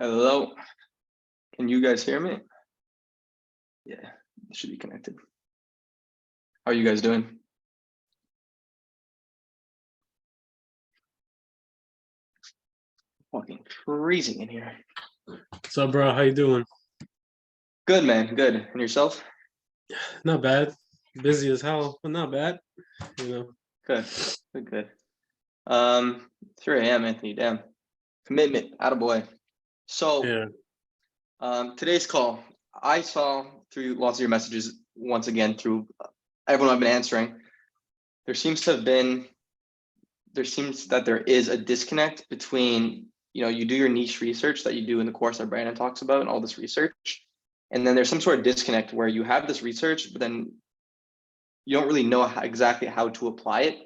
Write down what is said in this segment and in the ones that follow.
Hello, can you guys hear me? Yeah, it should be connected. How are you guys doing? Fucking freezing in here. What's up, bro? How you doing? Good, man, good. And yourself? Not bad. Busy as hell, but not bad. Good, good. 3 a.m. Anthony, damn. Commitment, attaboy. So, Yeah. Today's call, I saw through lots of your messages, once again, through everyone I've been answering, there seems that there is a disconnect between, you do your niche research that you do in the course that Brandon talks about and all this research. And then there's some sort of disconnect where you have this research, but then you don't really know exactly how to apply it.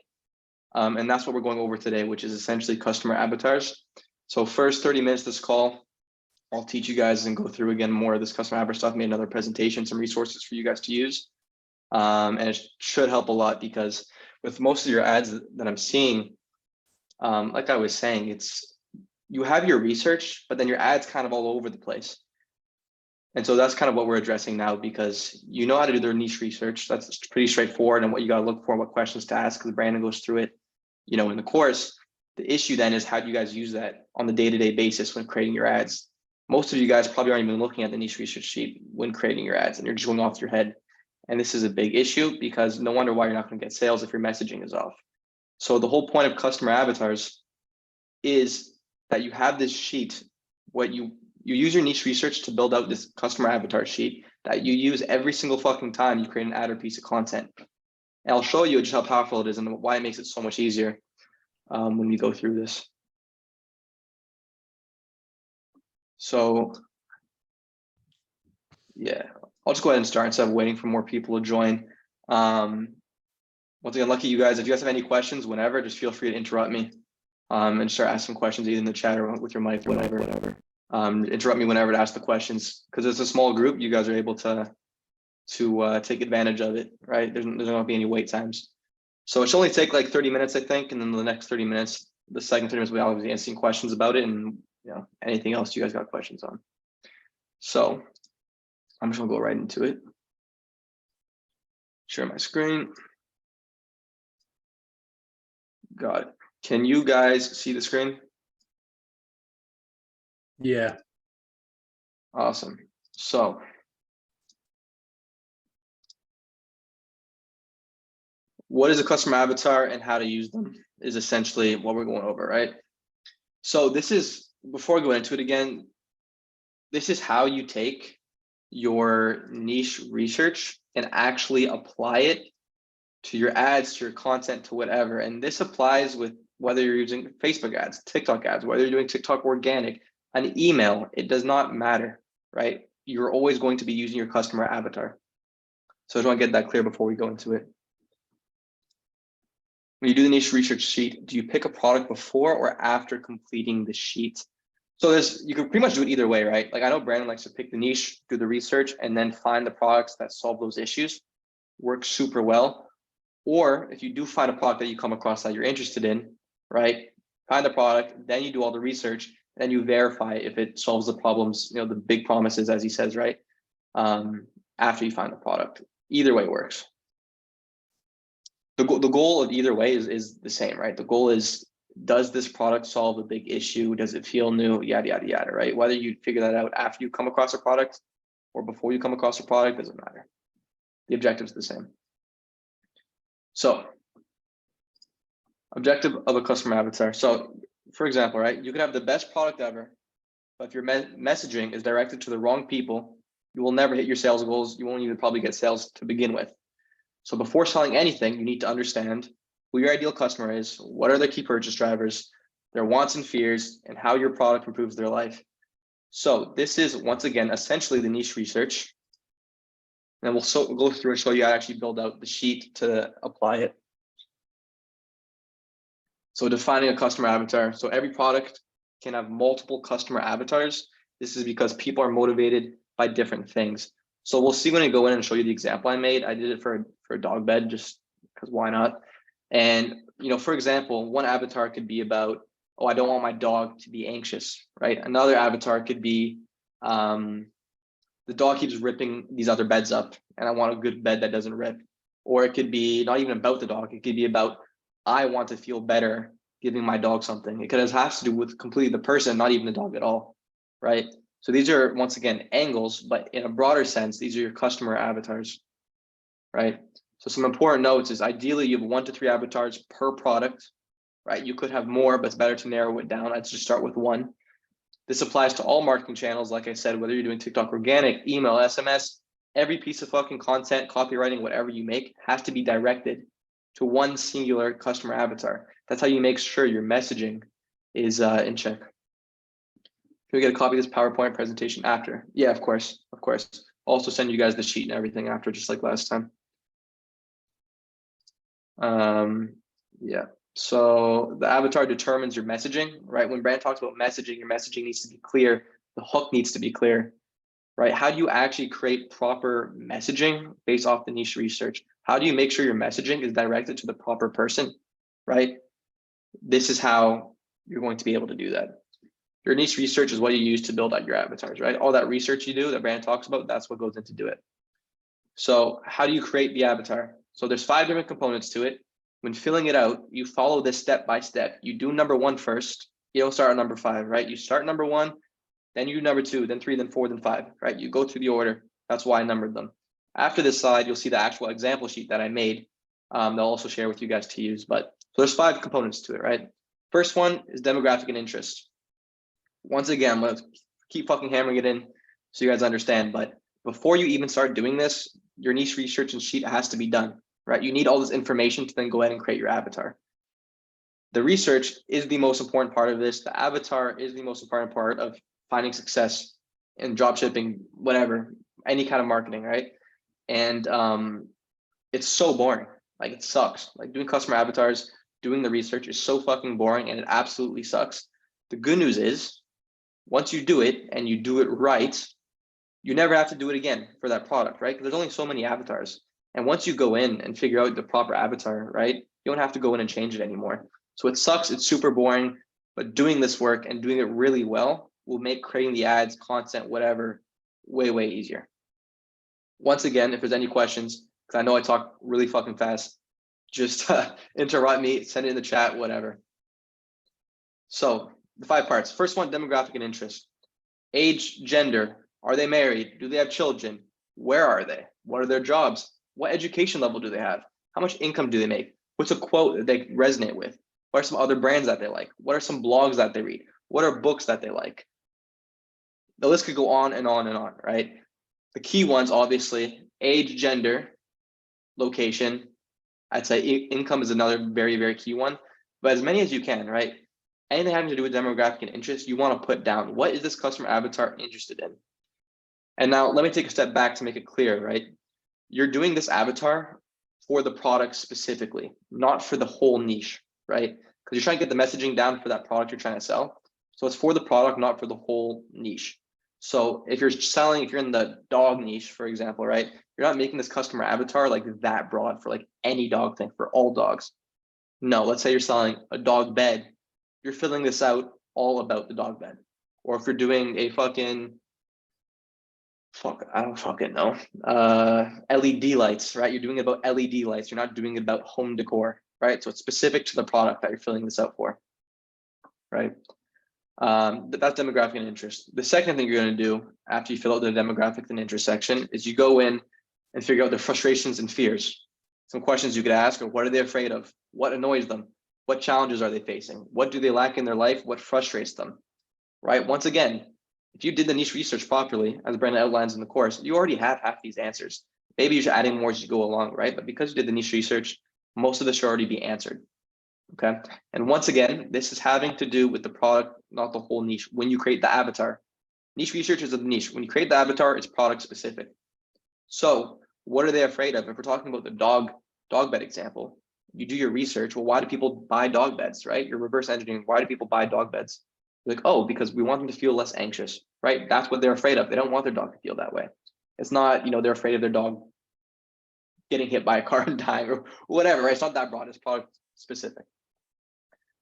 And that's what we're going over today, which is essentially customer avatars. So first 30 minutes of this call, I'll teach you guys and go through again more of this customer avatar stuff, made another presentation, some resources for you guys to use. And it should help a lot because with most of your ads that I'm seeing, like I was saying, you have your research, but then your ads kind of all over the place. And so that's kind of what we're addressing now, because you know how to do their niche research. That's pretty straightforward, and what you got to look for, what questions to ask, because Brandon goes through it, in the course. The issue then is, how do you guys use that on the day-to-day basis when creating your ads? Most of you guys probably aren't even looking at the niche research sheet when creating your ads, and you're just going off your head. And this is a big issue, because no wonder why you're not going to get sales if your messaging is off. So the whole point of customer avatars is that you have this sheet, you use your niche research to build out this customer avatar sheet that you use every single fucking time you create an ad or piece of content. And I'll show you just how powerful it is and why it makes it so much easier when we go through this. So yeah, I'll just go ahead and start instead of waiting for more people to join. Once again, lucky you guys. If you guys have any questions, whenever, just feel free to interrupt me and start asking questions either in the chat or with your mic, whatever. Interrupt me whenever to ask the questions, because it's a small group. You guys are able to take advantage of it, right? There's not going to be any wait times. So it should only take like 30 minutes, I think. And then the next 30 minutes, the second 30 minutes, we always be answering questions about it, and anything else you guys got questions on. So I'm just gonna go right into it. Share my screen. Got it. Can you guys see the screen? Yeah. Awesome. So what is a customer avatar and how to use them is essentially what we're going over, right? So this is, before I go into it again, this is how you take your niche research and actually apply it to your ads, to your content, to whatever. And this applies with whether you're using Facebook ads, TikTok ads, whether you're doing TikTok organic, an email, it does not matter, right? You're always going to be using your customer avatar. So I just want to get that clear before we go into it. When you do the niche research sheet, do you pick a product before or after completing the sheet? So you can pretty much do it either way, right? Like, I know Brandon likes to pick the niche, do the research, and then find the products that solve those issues. Works super well. Or if you do find a product that you come across that you're interested in, right? Find the product, then you do all the research, then you verify if it solves the problems, the big promises, as he says, right? After you find the product. Either way works. The goal of either way is the same, right? The goal is, does this product solve a big issue? Does it feel new? Yada, yada, yada, right? Whether you figure that out after you come across a product or before you come across a product, doesn't matter. The objective is the same. So, objective of a customer avatar. So, for example, right, you could have the best product ever, but if your messaging is directed to the wrong people, you will never hit your sales goals. You won't even probably get sales to begin with. So before selling anything, you need to understand who your ideal customer is, what are their key purchase drivers, their wants and fears, and how your product improves their life. So this is, once again, essentially the niche research. And we'll go through and show you how to actually build out the sheet to apply it. So defining a customer avatar. So every product can have multiple customer avatars. This is because people are motivated by different things. So we'll see when I go in and show you the example I made. I did it for a dog bed, just because why not? And for example, one avatar could be about oh, I don't want my dog to be anxious, right? Another avatar could be the dog keeps ripping these other beds up and I want a good bed that doesn't rip. Or it could be not even about the dog. It could be about, I want to feel better giving my dog something. It could have to do with completely the person, not even the dog at all, right? So these are, once again, angles, but in a broader sense, these are your customer avatars, right? So some important notes is ideally you have 1 to 3 avatars per product, right? You could have more, but it's better to narrow it down. I'd just start with 1. This applies to all marketing channels. Like I said, whether you're doing TikTok organic, email, SMS, every piece of fucking content, copywriting, whatever you make has to be directed to one singular customer avatar. That's how you make sure your messaging is in check. Can we get a copy of this PowerPoint presentation after? Yeah, of course, of course. Also send you guys the sheet and everything after, just like last time. Yeah. So the avatar determines your messaging, right? When Brand talks about messaging, your messaging needs to be clear. The hook needs to be clear, right? How do you actually create proper messaging based off the niche research? How do you make sure your messaging is directed to the proper person, right? This is how you're going to be able to do that. Your niche research is what you use to build out your avatars, right? All that research you do that Brand talks about, that's what goes into do it. So how do you create the avatar? So there's 5 different components to it. When filling it out, you follow this step by step. You do number 1 first. You don't start at number 5, right? You start number 1, then you do number 2, then 3, then 4, then 5, right? You go through the order. That's why I numbered them. After this slide, you'll see the actual example sheet that I made. They'll also share with you guys to use. But so there's 5 components to it, right? First one is demographic and interest. Once again, I'm gonna keep fucking hammering it in so you guys understand. But before you even start doing this, your niche research and sheet has to be done, right? You need all this information to then go ahead and create your avatar. The research is the most important part of this. The avatar is the most important part of finding success in drop shipping, whatever, any kind of marketing, right? And it's so boring. Like, it sucks. Like, doing customer avatars, doing the research is so fucking boring, and it absolutely sucks. The good news is, once you do it and you do it right, you never have to do it again for that product, right? Because there's only so many avatars. And once you go in and figure out the proper avatar, right, you don't have to go in and change it anymore. So it sucks, it's super boring, but doing this work and doing it really well will make creating the ads, content, whatever, way, way easier. Once again, if there's any questions, because I know I talk really fucking fast, just interrupt me, send it in the chat, whatever. So the 5 parts. First one, demographic and interest. Age, gender. Are they married? Do they have children? Where are they? What are their jobs? What education level do they have? How much income do they make? What's a quote that they resonate with? What are some other brands that they like? What are some blogs that they read? What are books that they like? The list could go on and on and on, right? The key ones, obviously, age, gender, location. I'd say income is another very, very key one, but as many as you can, right? Anything having to do with demographic and interest, you want to put down, what is this customer avatar interested in? And now let me take a step back to make it clear, right? You're doing this avatar for the product specifically, not for the whole niche, right? Because you're trying to get the messaging down for that product you're trying to sell. So it's for the product, not for the whole niche. So if you're in the dog niche, for example, right? You're not making this customer avatar like that broad for like any dog thing, for all dogs. No, let's say you're selling a dog bed. You're filling this out all about the dog bed. Or if you're doing a I don't fucking know. LED lights, right? You're doing it about LED lights. You're not doing it about home decor, right? So it's specific to the product that you're filling this out for, right? That's demographic and interest. The second thing you're going to do after you fill out the demographic and interest section is you go in and figure out their frustrations and fears. Some questions you could ask are, what are they afraid of? What annoys them? What challenges are they facing? What do they lack in their life? What frustrates them, right? Once again, if you did the niche research properly, as Brandon outlines in the course, you already have half these answers. Maybe you should add in more as you go along, right? But because you did the niche research, most of this should already be answered. Okay. And once again, this is having to do with the product, not the whole niche. When you create the avatar, niche research is a niche. When you create the avatar, it's product specific. So what are they afraid of? If we're talking about the dog bed example, you do your research. Well, why do people buy dog beds, right? You're reverse engineering. Why do people buy dog beds? You're like, oh, because we want them to feel less anxious, right? That's what they're afraid of. They don't want their dog to feel that way. It's not, they're afraid of their dog getting hit by a car and dying or whatever, right? It's not that broad. It's product specific.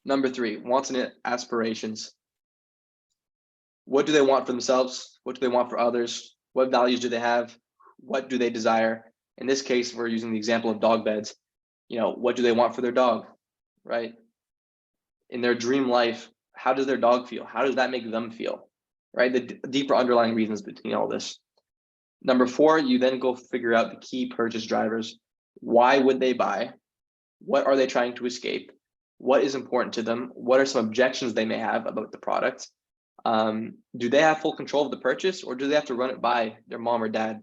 Number 3, wants and aspirations. What do they want for themselves? What do they want for others? What values do they have? What do they desire? In this case, we're using the example of dog beds. What do they want for their dog, right? In their dream life, how does their dog feel? How does that make them feel, right? The deeper underlying reasons between all this. Number 4, you then go figure out the key purchase drivers. Why would they buy? What are they trying to escape? What is important to them? What are some objections they may have about the product? Do they have full control of the purchase, or do they have to run it by their mom or dad,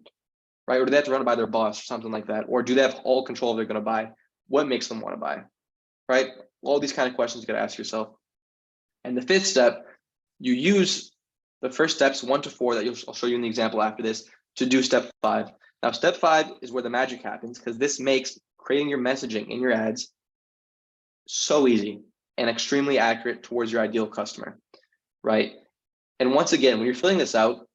right? Or do they have to run it by their boss or something like that? Or do they have all control if they're going to buy? What makes them want to buy, right? All these kind of questions you got to ask yourself. And the 5th step, you use the first steps 1 to 4 that I'll show you in the example after this to do step 5. Now, step 5 is where the magic happens, because this makes creating your messaging in your ads so easy and extremely accurate towards your ideal customer, right? And once again, when you're filling this out,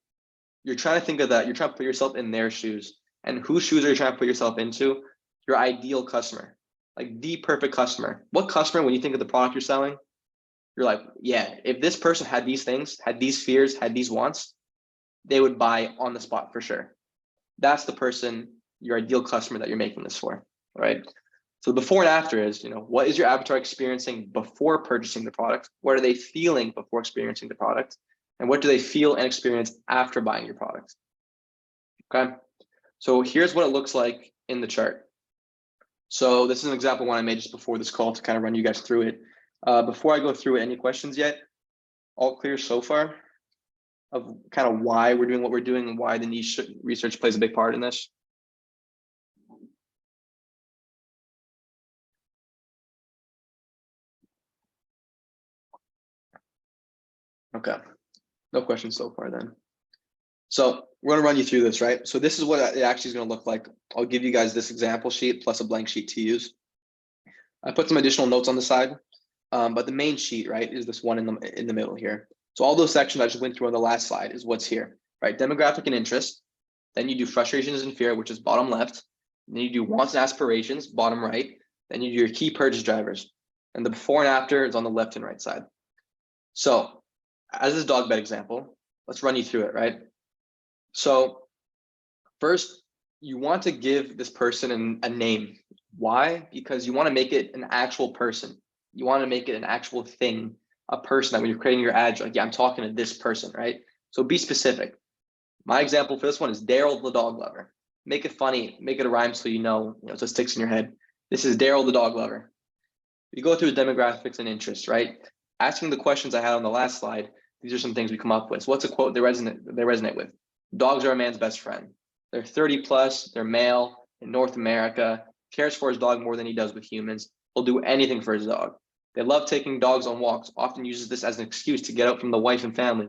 you're trying to think of that. You're trying to put yourself in their shoes. And whose shoes are you trying to put yourself into? Your ideal customer, like the perfect customer. What customer, when you think of the product you're selling, you're like, yeah, if this person had these things, had these fears, had these wants, they would buy on the spot for sure. That's the person, your ideal customer that you're making this for, right? So before and after is, what is your avatar experiencing before purchasing the product? What are they feeling before experiencing the product? And what do they feel and experience after buying your product? Okay, so here's what it looks like in the chart. So this is an example one I made just before this call to kind of run you guys through it. Before I go through it, any questions yet? All clear so far of kind of why we're doing what we're doing and why the niche research plays a big part in this? Okay, no questions so far then. So we're gonna run you through this, right? So this is what it actually is gonna look like. I'll give you guys this example sheet plus a blank sheet to use. I put some additional notes on the side, but the main sheet, right, is this one in the middle here. So all those sections I just went through on the last slide is what's here, right? Demographic and interest. Then you do frustrations and fear, which is bottom left. And then you do wants and aspirations, bottom right. Then you do your key purchase drivers. And the before and after is on the left and right side. So as this dog bed example, let's run you through it, right? So first, you want to give this person a name. Why? Because you want to make it an actual person. You want to make it an actual thing, a person that when you're creating your ad, you're like, yeah, I'm talking to this person, right? So be specific. My example for this one is Daryl the dog lover. Make it funny, make it a rhyme so so it sticks in your head. This is Daryl the dog lover. You go through his demographics and interests, right? Asking the questions I had on the last slide, these are some things we come up with. So what's a quote they resonate with? Dogs are a man's best friend. They're 30 plus, they're male, in North America, cares for his dog more than he does with humans. He'll do anything for his dog. They love taking dogs on walks, often uses this as an excuse to get out from the wife and family.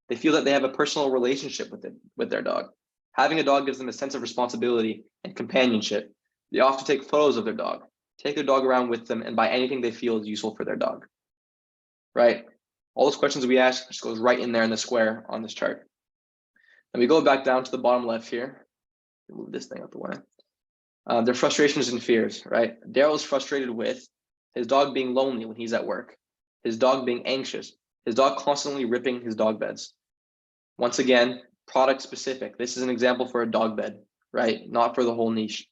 They feel that they have a personal relationship with their dog. Having a dog gives them a sense of responsibility and companionship. They often take photos of their dog, take their dog around with them, and buy anything they feel is useful for their dog, right? All those questions we ask just goes right in there in the square on this chart. And we go back down to the bottom left here. Move this thing out the way. Their frustrations and fears, right? Daryl is frustrated with his dog being lonely when he's at work, his dog being anxious, his dog constantly ripping his dog beds. Once again, product specific. This is an example for a dog bed, right? Not for the whole niche.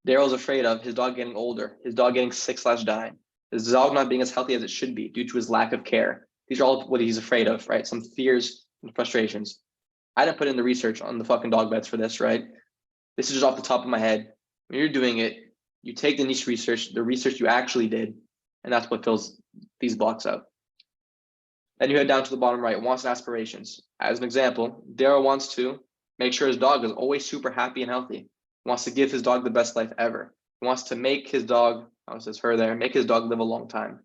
Daryl's afraid of his dog getting older, his dog getting sick/dying, his dog not being as healthy as it should be due to his lack of care. These are all what he's afraid of, right? Some fears and frustrations. I didn't put in the research on the fucking dog beds for this, right? This is just off the top of my head. When you're doing it, you take the niche research, the research you actually did, and that's what fills these blocks out. Then you head down to the bottom right, wants and aspirations. As an example, Daryl wants to make sure his dog is always super happy and healthy. He wants to give his dog the best life ever. He wants to make his dog, oh, it says her there, make his dog live a long time.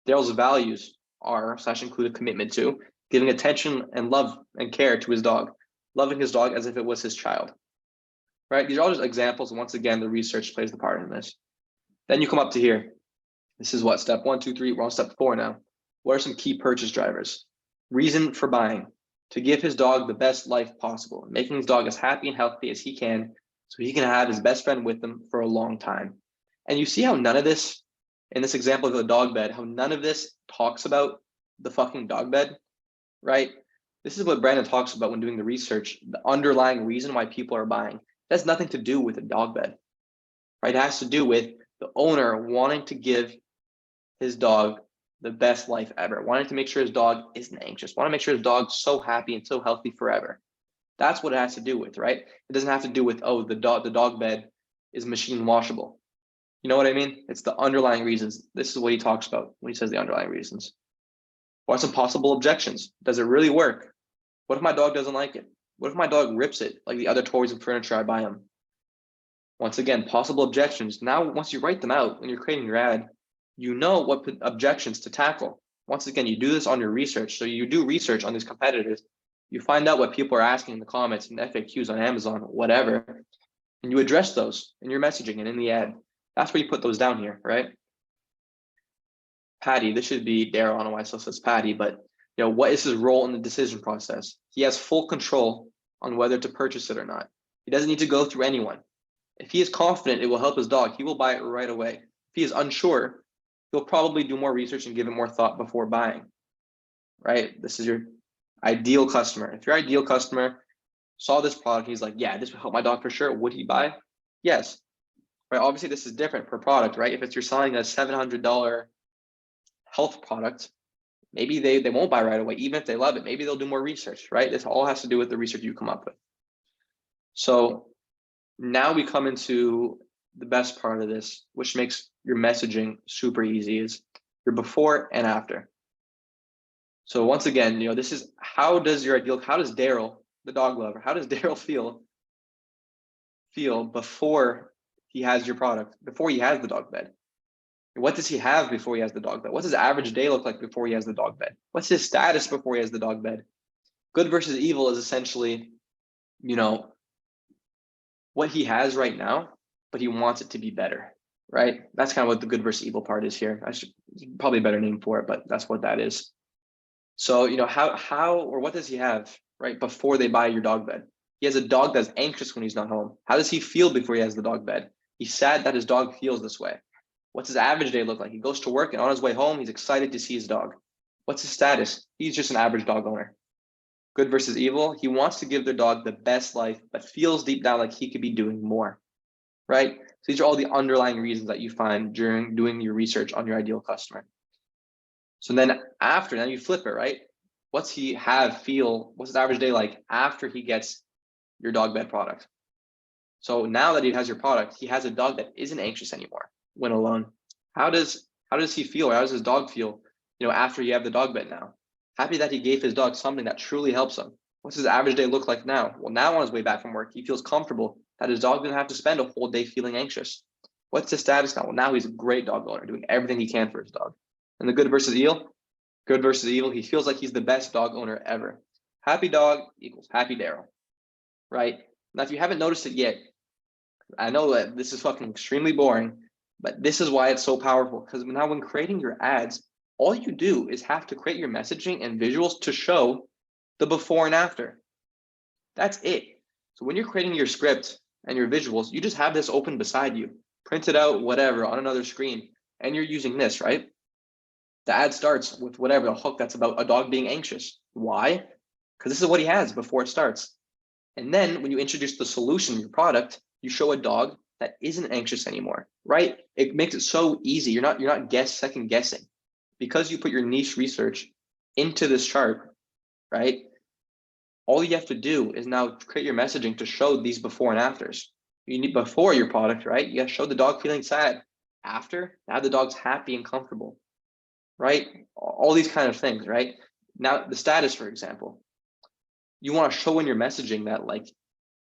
Daryl's values are / include a commitment to giving attention and love and care to his dog, loving his dog as if it was his child, right? These are all just examples. Once again, the research plays the part in this. Then you come up to here. This is what, step 1, 2, 3, we're on step 4 now. What are some key purchase drivers? Reason for buying: to give his dog the best life possible, making his dog as happy and healthy as he can so he can have his best friend with him for a long time. And you see how none of this in this example of the dog bed, how none of this talks about the fucking dog bed, right? This is what Brandon talks about when doing the research, the underlying reason why people are buying. It has nothing to do with a dog bed, right? It has to do with the owner wanting to give his dog the best life ever, wanting to make sure his dog isn't anxious, want to make sure his dog's so happy and so healthy forever. That's what it has to do with, right? It doesn't have to do with, oh, the dog bed is machine washable. You know what I mean? It's the underlying reasons. This is what he talks about when he says the underlying reasons. What are some possible objections? Does it really work? What if my dog doesn't like it? What if my dog rips it like the other toys and furniture I buy him? Once again, possible objections. Now, once you write them out when you're creating your ad, you know what objections to tackle. Once again, you do this on your research. So you do research on these competitors. You find out what people are asking in the comments and FAQs on Amazon, whatever, and you address those in your messaging and in the ad. That's where you put those down here, right? Patty, this should be Daryl. I don't know why it still says Patty, but what is his role in the decision process? He has full control on whether to purchase it or not. He doesn't need to go through anyone. If he is confident it will help his dog, he will buy it right away. If he is unsure, he'll probably do more research and give it more thought before buying, right? This is your ideal customer. If your ideal customer saw this product, he's like, yeah, this will help my dog for sure. Would he buy? Yes, right? Obviously, this is different per product, right? If you're selling a $700 health product, maybe they won't buy right away, even if they love it. Maybe they'll do more research, right? This all has to do with the research you come up with. So now we come into the best part of this, which makes your messaging super easy, is your before and after. So once again, this is how does Daryl, the dog lover, how does Daryl feel before he has your product, before he has the dog bed? What does he have before he has the dog bed? What's his average day look like before he has the dog bed? What's his status before he has the dog bed? Good versus evil is essentially, what he has right now, but he wants it to be better, right? That's kind of what the good versus evil part is here. I should probably a better name for it, but that's what that is. So, how or what does he have, right, before they buy your dog bed? He has a dog that's anxious when he's not home. How does he feel before he has the dog bed? He's sad that his dog feels this way. What's his average day look like? He goes to work and on his way home, he's excited to see his dog. What's his status? He's just an average dog owner. Good versus evil. He wants to give their dog the best life, but feels deep down like he could be doing more, right? So these are all the underlying reasons that you find during doing your research on your ideal customer. So then after, now you flip it, right? What's he feel? What's his average day like after he gets your dog bed product? So now that he has your product, he has a dog that isn't anxious anymore when alone. How does he feel? Or how does his dog feel, after you have the dog bed now? Happy that he gave his dog something that truly helps him. What's his average day look like now? Well, now on his way back from work, he feels comfortable that his dog didn't have to spend a whole day feeling anxious. What's his status now? Well, now he's a great dog owner, doing everything he can for his dog. And the good versus evil, he feels like he's the best dog owner ever. Happy dog equals happy Daryl, right? Now, if you haven't noticed it yet, I know that this is fucking extremely boring, but this is why it's so powerful. Because now when creating your ads, all you do is have to create your messaging and visuals to show the before and after. That's it. So when you're creating your script and your visuals, you just have this open beside you, print it out, whatever, on another screen, and you're using this, right? The ad starts with whatever, the hook that's about a dog being anxious. Why? Because this is what he has before it starts. And then when you introduce the solution, your product, you show a dog that isn't anxious anymore, right? It makes it so easy. You're not second guessing. Because you put your niche research into this chart, right? All you have to do is now create your messaging to show these before and afters. You need before your product, right? You gotta show the dog feeling sad. After, now the dog's happy and comfortable, right? All these kind of things, right? Now the status, for example, you want to show in your messaging that, like,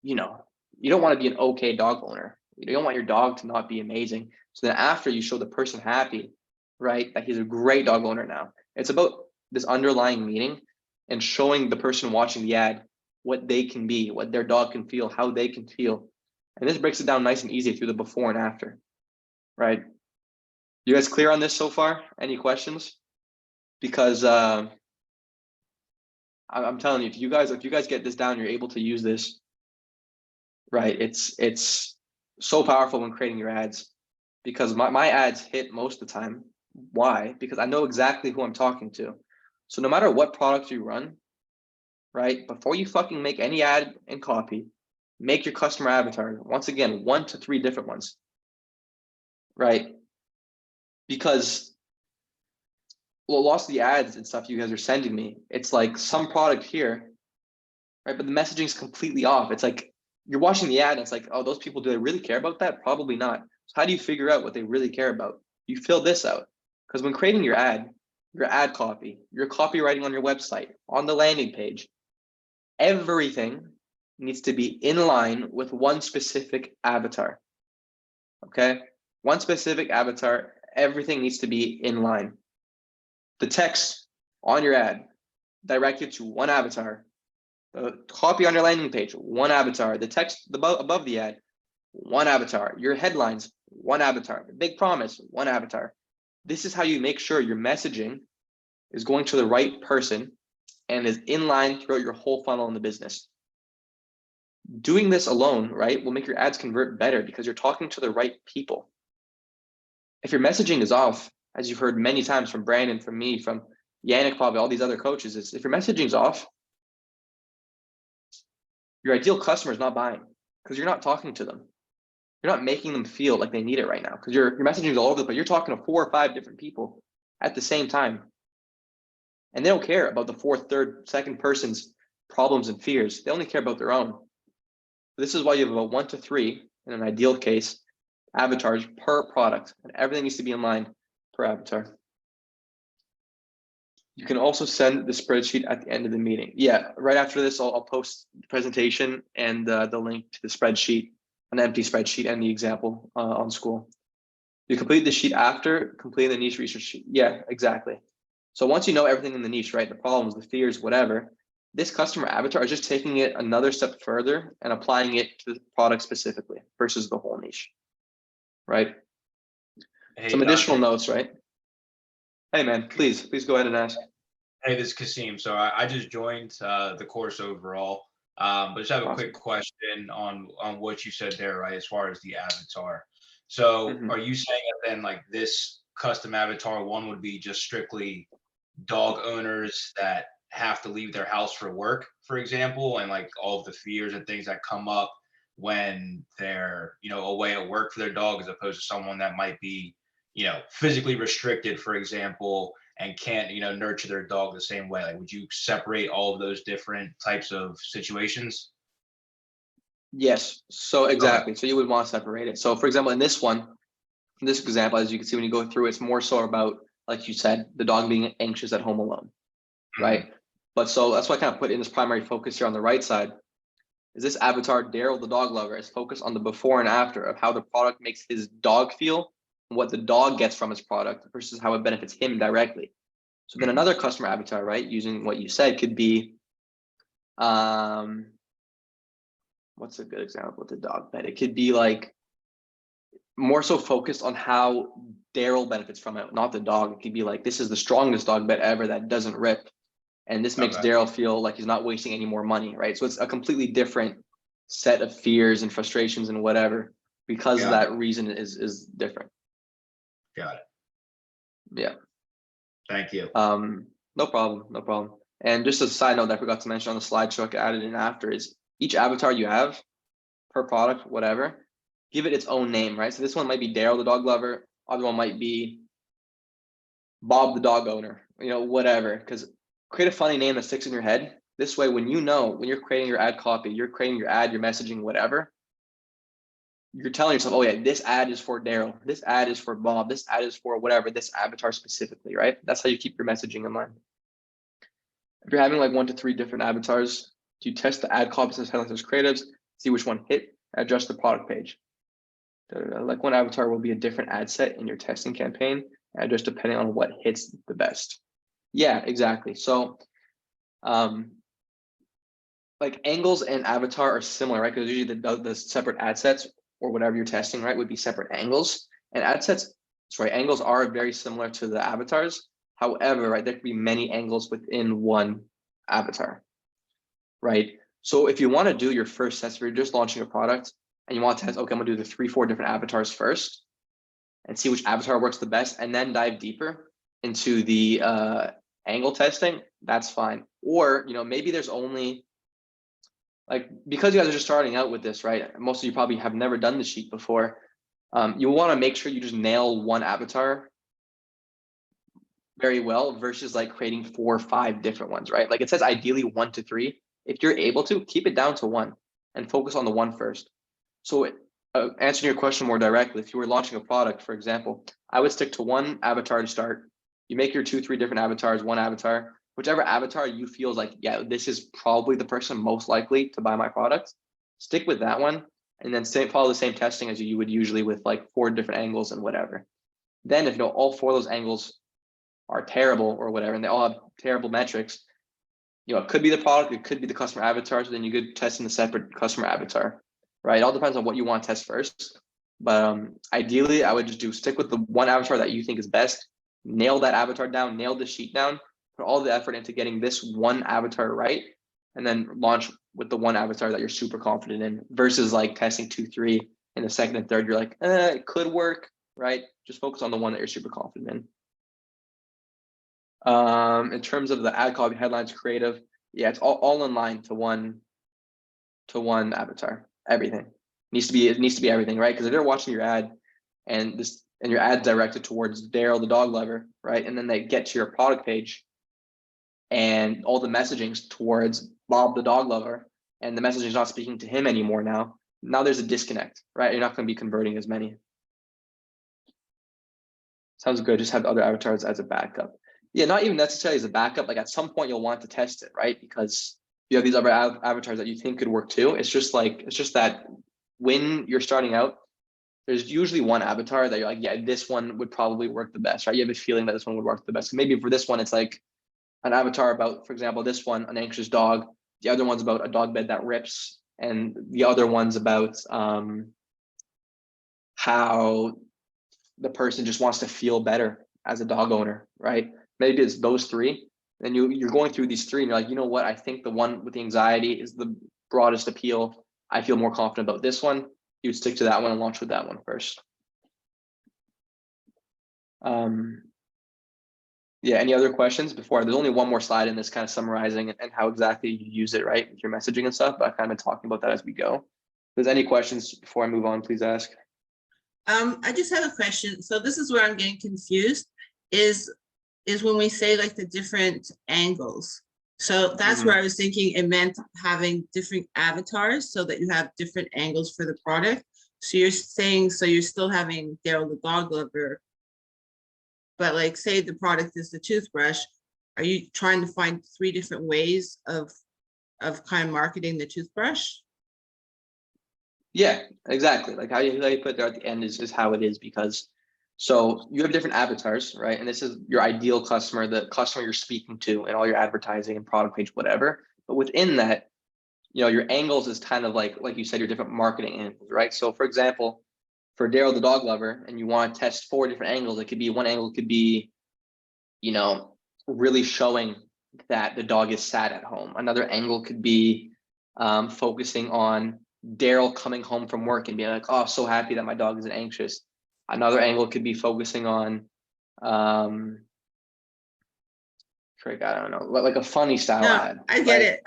you don't want to be an okay dog owner. You don't want your dog to not be amazing. So then after, you show the person happy, right, that he's a great dog owner now. It's about this underlying meaning and showing the person watching the ad what they can be, what their dog can feel, how they can feel. And this breaks it down nice and easy through the before and after, right? You guys clear on this so far? Any questions? Because I'm telling you, if you guys get this down, you're able to use this, right? It's so powerful when creating your ads. because my ads hit most of the time. Why? Because I know exactly who I'm talking to. So no matter what product you run, right, before you fucking make any ad and copy, make your customer avatar. Once again, 1 to 3 different ones, right? Because lots of the ads and stuff you guys are sending me, it's like some product here, right? But the messaging is completely off. It's like you're watching the ad and it's like, oh, those people, do they really care about that? Probably not. So how do you figure out what they really care about? You fill this out. Because when creating your ad copy, your copywriting on your website, on the landing page, everything needs to be in line with one specific avatar. Okay? One specific avatar, everything needs to be in line. The text on your ad directed to one avatar. The copy on your landing page, one avatar. The text above the ad, one avatar. Your headlines, one avatar. The big promise, one avatar. This is how you make sure your messaging is going to the right person and is in line throughout your whole funnel in the business. Doing this alone, right, will make your ads convert better because you're talking to the right people. If your messaging is off, as you've heard many times from Brandon, from me, from Yannick, probably all these other coaches, is if your messaging's off, your ideal customer is not buying because you're not talking to them. You're not making them feel like they need it right now because your messaging is all over the place. You're talking to 4 or 5 different people at the same time. And they don't care about the fourth, third, second person's problems and fears. They only care about their own. This is why you have about 1 to 3, in an ideal case, avatars per product, and everything needs to be in line per avatar. You can also send the spreadsheet at the end of the meeting. Yeah, right after this, I'll post the presentation and the link to the spreadsheet, an empty spreadsheet, and the example on School. You complete the sheet after completing the niche research sheet. Yeah, exactly. So once you know everything in the niche, right, the problems, the fears, whatever, this customer avatar is just taking it another step further and applying it to the product specifically versus the whole niche, right? Hey, Some additional notes, right? Hey, man, please go ahead and ask. Hey, this is Kasim. So I just joined the course overall, but just have a quick question on what you said there, right, as far as the avatar. So are you saying that then like this custom avatar one would be just strictly dog owners that have to leave their house for work, for example, and like all of the fears and things that come up when they're, away at work for their dog, as opposed to someone that might be, physically restricted, for example, and can't, nurture their dog the same way? Like, would you separate all of those different types of situations? Yes, so exactly. Okay. So you would want to separate it. So for example, in this example, as you can see, when you go through, it's more so about, like you said, the dog being anxious at home alone, right? But so that's why I kind of put in this primary focus here on the right side. Is this avatar, Daryl the dog lover, is focused on the before and after of how the product makes his dog feel and what the dog gets from his product versus how it benefits him directly. So then another customer avatar, right, using what you said, could be, what's a good example with the dog bed? It could be like more so focused on how Daryl benefits from it, not the dog. It could be like, this is the strongest dog bed ever that doesn't rip. And this makes Daryl feel like he's not wasting any more money, right? So it's a completely different set of fears and frustrations and whatever, because that reason is different. Got it. Yeah. Thank you. No problem. And just as a side note that I forgot to mention on the slideshow, I could add it in after, is each avatar you have per product, whatever, give it its own name, right? So this one might be Daryl the dog lover, other one might be Bob the dog owner, whatever, because create a funny name that sticks in your head. This way, when you're creating your ad copy, you're creating your ad, your messaging, whatever, you're telling yourself, oh yeah, this ad is for Daryl, this ad is for Bob, this ad is for whatever, this avatar specifically, right? That's how you keep your messaging in line. If you're having like 1 to 3 different avatars, you test the ad copies as headlines as creatives, see which one hit, adjust the product page. Like one avatar will be a different ad set in your testing campaign, and just depending on what hits the best. Yeah, exactly. So like angles and avatar are similar, right? Because usually the separate ad sets or whatever you're testing, right, would be separate angles. And angles are very similar to the avatars. However, right, there could be many angles within one avatar, right? So if you want to do your first test, if you're just launching a product and you want to test, okay, I'm gonna do the 3-4 different avatars first, and see which avatar works the best, and then dive deeper into the angle testing, that's fine. Or, maybe there's only, like, because you guys are just starting out with this, right? Most of you probably have never done the sheet before. You want to make sure you just nail one avatar very well versus like creating 4 or 5 different ones, right? Like it says ideally 1 to 3. If you're able to, keep it down to 1 and focus on the one first. So answering your question more directly, if you were launching a product, for example, I would stick to one avatar to start. You make your 2, 3 different avatars, one avatar, whichever avatar you feel is like, yeah, this is probably the person most likely to buy my product. Stick with that one, and then follow the same testing as you would usually with like 4 different angles and whatever. Then if all 4 of those angles are terrible or whatever, and they all have terrible metrics, it could be the product, it could be the customer avatar, so then you could test in the separate customer avatar, right? It all depends on what you want to test first. But ideally, I would just stick with the one avatar that you think is best, nail that avatar down, nail the sheet down, put all the effort into getting this one avatar right, and then launch with the one avatar that you're super confident in versus like testing 2, 3 in the second and third. You're like, it could work, right? Just focus on the one that you're super confident in. In terms of the ad copy, headlines, creative, yeah, it's all in line to one avatar. Everything it needs to be everything, right? Because if they're watching your ad and your ad directed towards Daryl the dog lover, right, and then they get to your product page and all the messaging's towards Bob the dog lover, and the messaging is not speaking to him anymore. Now there's a disconnect, right? You're not going to be converting as many. Sounds good. Just have other avatars as a backup. Yeah, not even necessarily as a backup. Like at some point you'll want to test it, right? Because you have these other avatars that you think could work too. It's just that when you're starting out, there's usually one avatar that you're like, yeah, this one would probably work the best, right? You have a feeling that this one would work the best. Maybe for this one, it's like an avatar about, for example, this one, an anxious dog. The other one's about a dog bed that rips. And the other one's about how the person just wants to feel better as a dog owner, right? Maybe it's those 3. Then you're going through these 3 and you're like, you know what? I think the one with the anxiety is the broadest appeal. I feel more confident about this one. You would stick to that one and launch with that one first. Yeah, any other questions before? There's only one more slide in this kind of summarizing and how exactly you use it, right? With your messaging and stuff, but I've kind of been talking about that as we go. If there's any questions before I move on, please ask. I just have a question. So this is where I'm getting confused is when we say like the different angles. So that's where I was thinking it meant having different avatars so that you have different angles for the product. So you're saying, so you're still having Daryl the dog lover, but like say the product is the toothbrush, are you trying to find 3 different ways of kind of marketing the toothbrush? Yeah, exactly. Like how you put there at the end is how it is, because so you have different avatars, right? And this is your ideal customer, the customer you're speaking to and all your advertising and product page, whatever. But within that, your angles is kind of like you said, your different marketing angles, right? So for example, for Daryl the dog lover, and you want to test 4 different angles, it could be one angle could be, really showing that the dog is sad at home. Another angle could be focusing on Daryl coming home from work and being like, oh, so happy that my dog isn't anxious. Another angle could be focusing on trick, I don't know, like a funny style ad. I get it.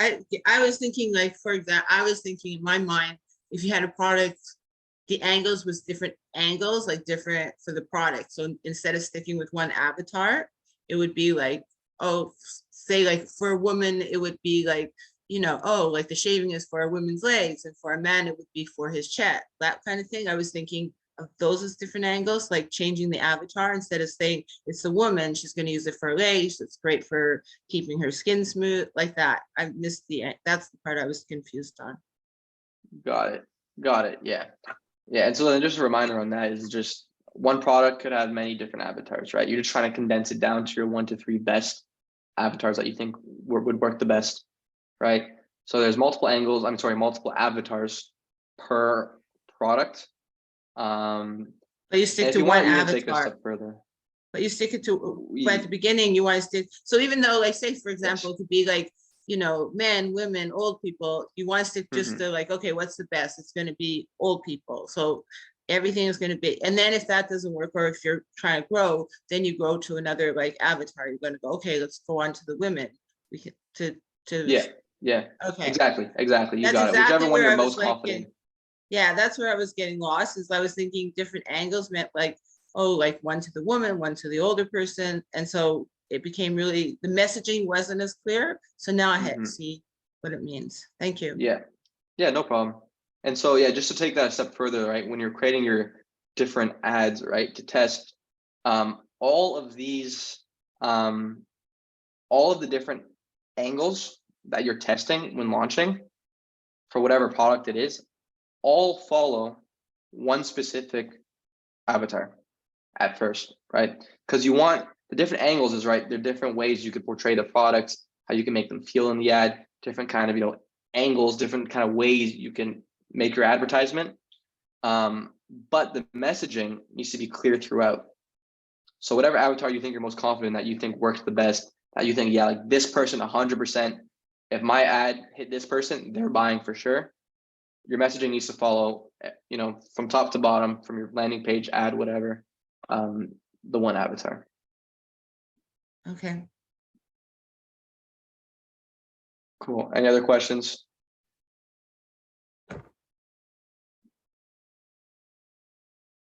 I was thinking like, for example, I was thinking in my mind, if you had a product, the angles was different angles, like different for the product. So instead of sticking with one avatar, it would be like, oh, say like for a woman, it would be like, oh, like the shaving is for a woman's legs, and for a man, it would be for his chest, that kind of thing. I was thinking of those as different angles, like changing the avatar instead of saying it's a woman, she's going to use it for her legs, it's great for keeping her skin smooth, like that. I missed that's the part I was confused on. Got it. Yeah. And so then just a reminder on that is just one product could have many different avatars, right? You're just trying to condense it down to your 1 to 3 best avatars that you think would work the best, right? So there's multiple avatars per product. But you stick to one avatar. Take it a step further. But you stick it to, but at the beginning you want to stick. So even though, like, say for example, it could be like, men, women, old people, you want to stick just to like, okay, what's the best? It's going to be old people. So everything is going to be, and then if that doesn't work, or if you're trying to grow, then you grow to another like avatar. You're going to go, okay, let's go on to the women. We can to Yeah, yeah, okay. exactly. You That's got it. Whichever exactly one where you're I was most like, confident. yeah, that's where I was getting lost, is I was thinking different angles meant like, oh, like one to the woman, one to the older person. And so it became really, the messaging wasn't as clear. So now I had to Mhm. see what it means. Thank you. Yeah, yeah, no problem. And so, yeah, just to take that a step further, right, when you're creating your different ads, right, to test all of these, all of the different angles that you're testing when launching for whatever product it is, all follow one specific avatar at first, right? Because you want the different angles is right. There are different ways you could portray the products, how you can make them feel in the ad, different kind of, angles, different kind of ways you can make your advertisement. But the messaging needs to be clear throughout. So whatever avatar you think you're most confident that you think works the best, that you think, yeah, like this person 100%, if my ad hit this person, they're buying for sure. Your messaging needs to follow, from top to bottom, from your landing page, ad, whatever, the one avatar. Okay. Cool. Any other questions?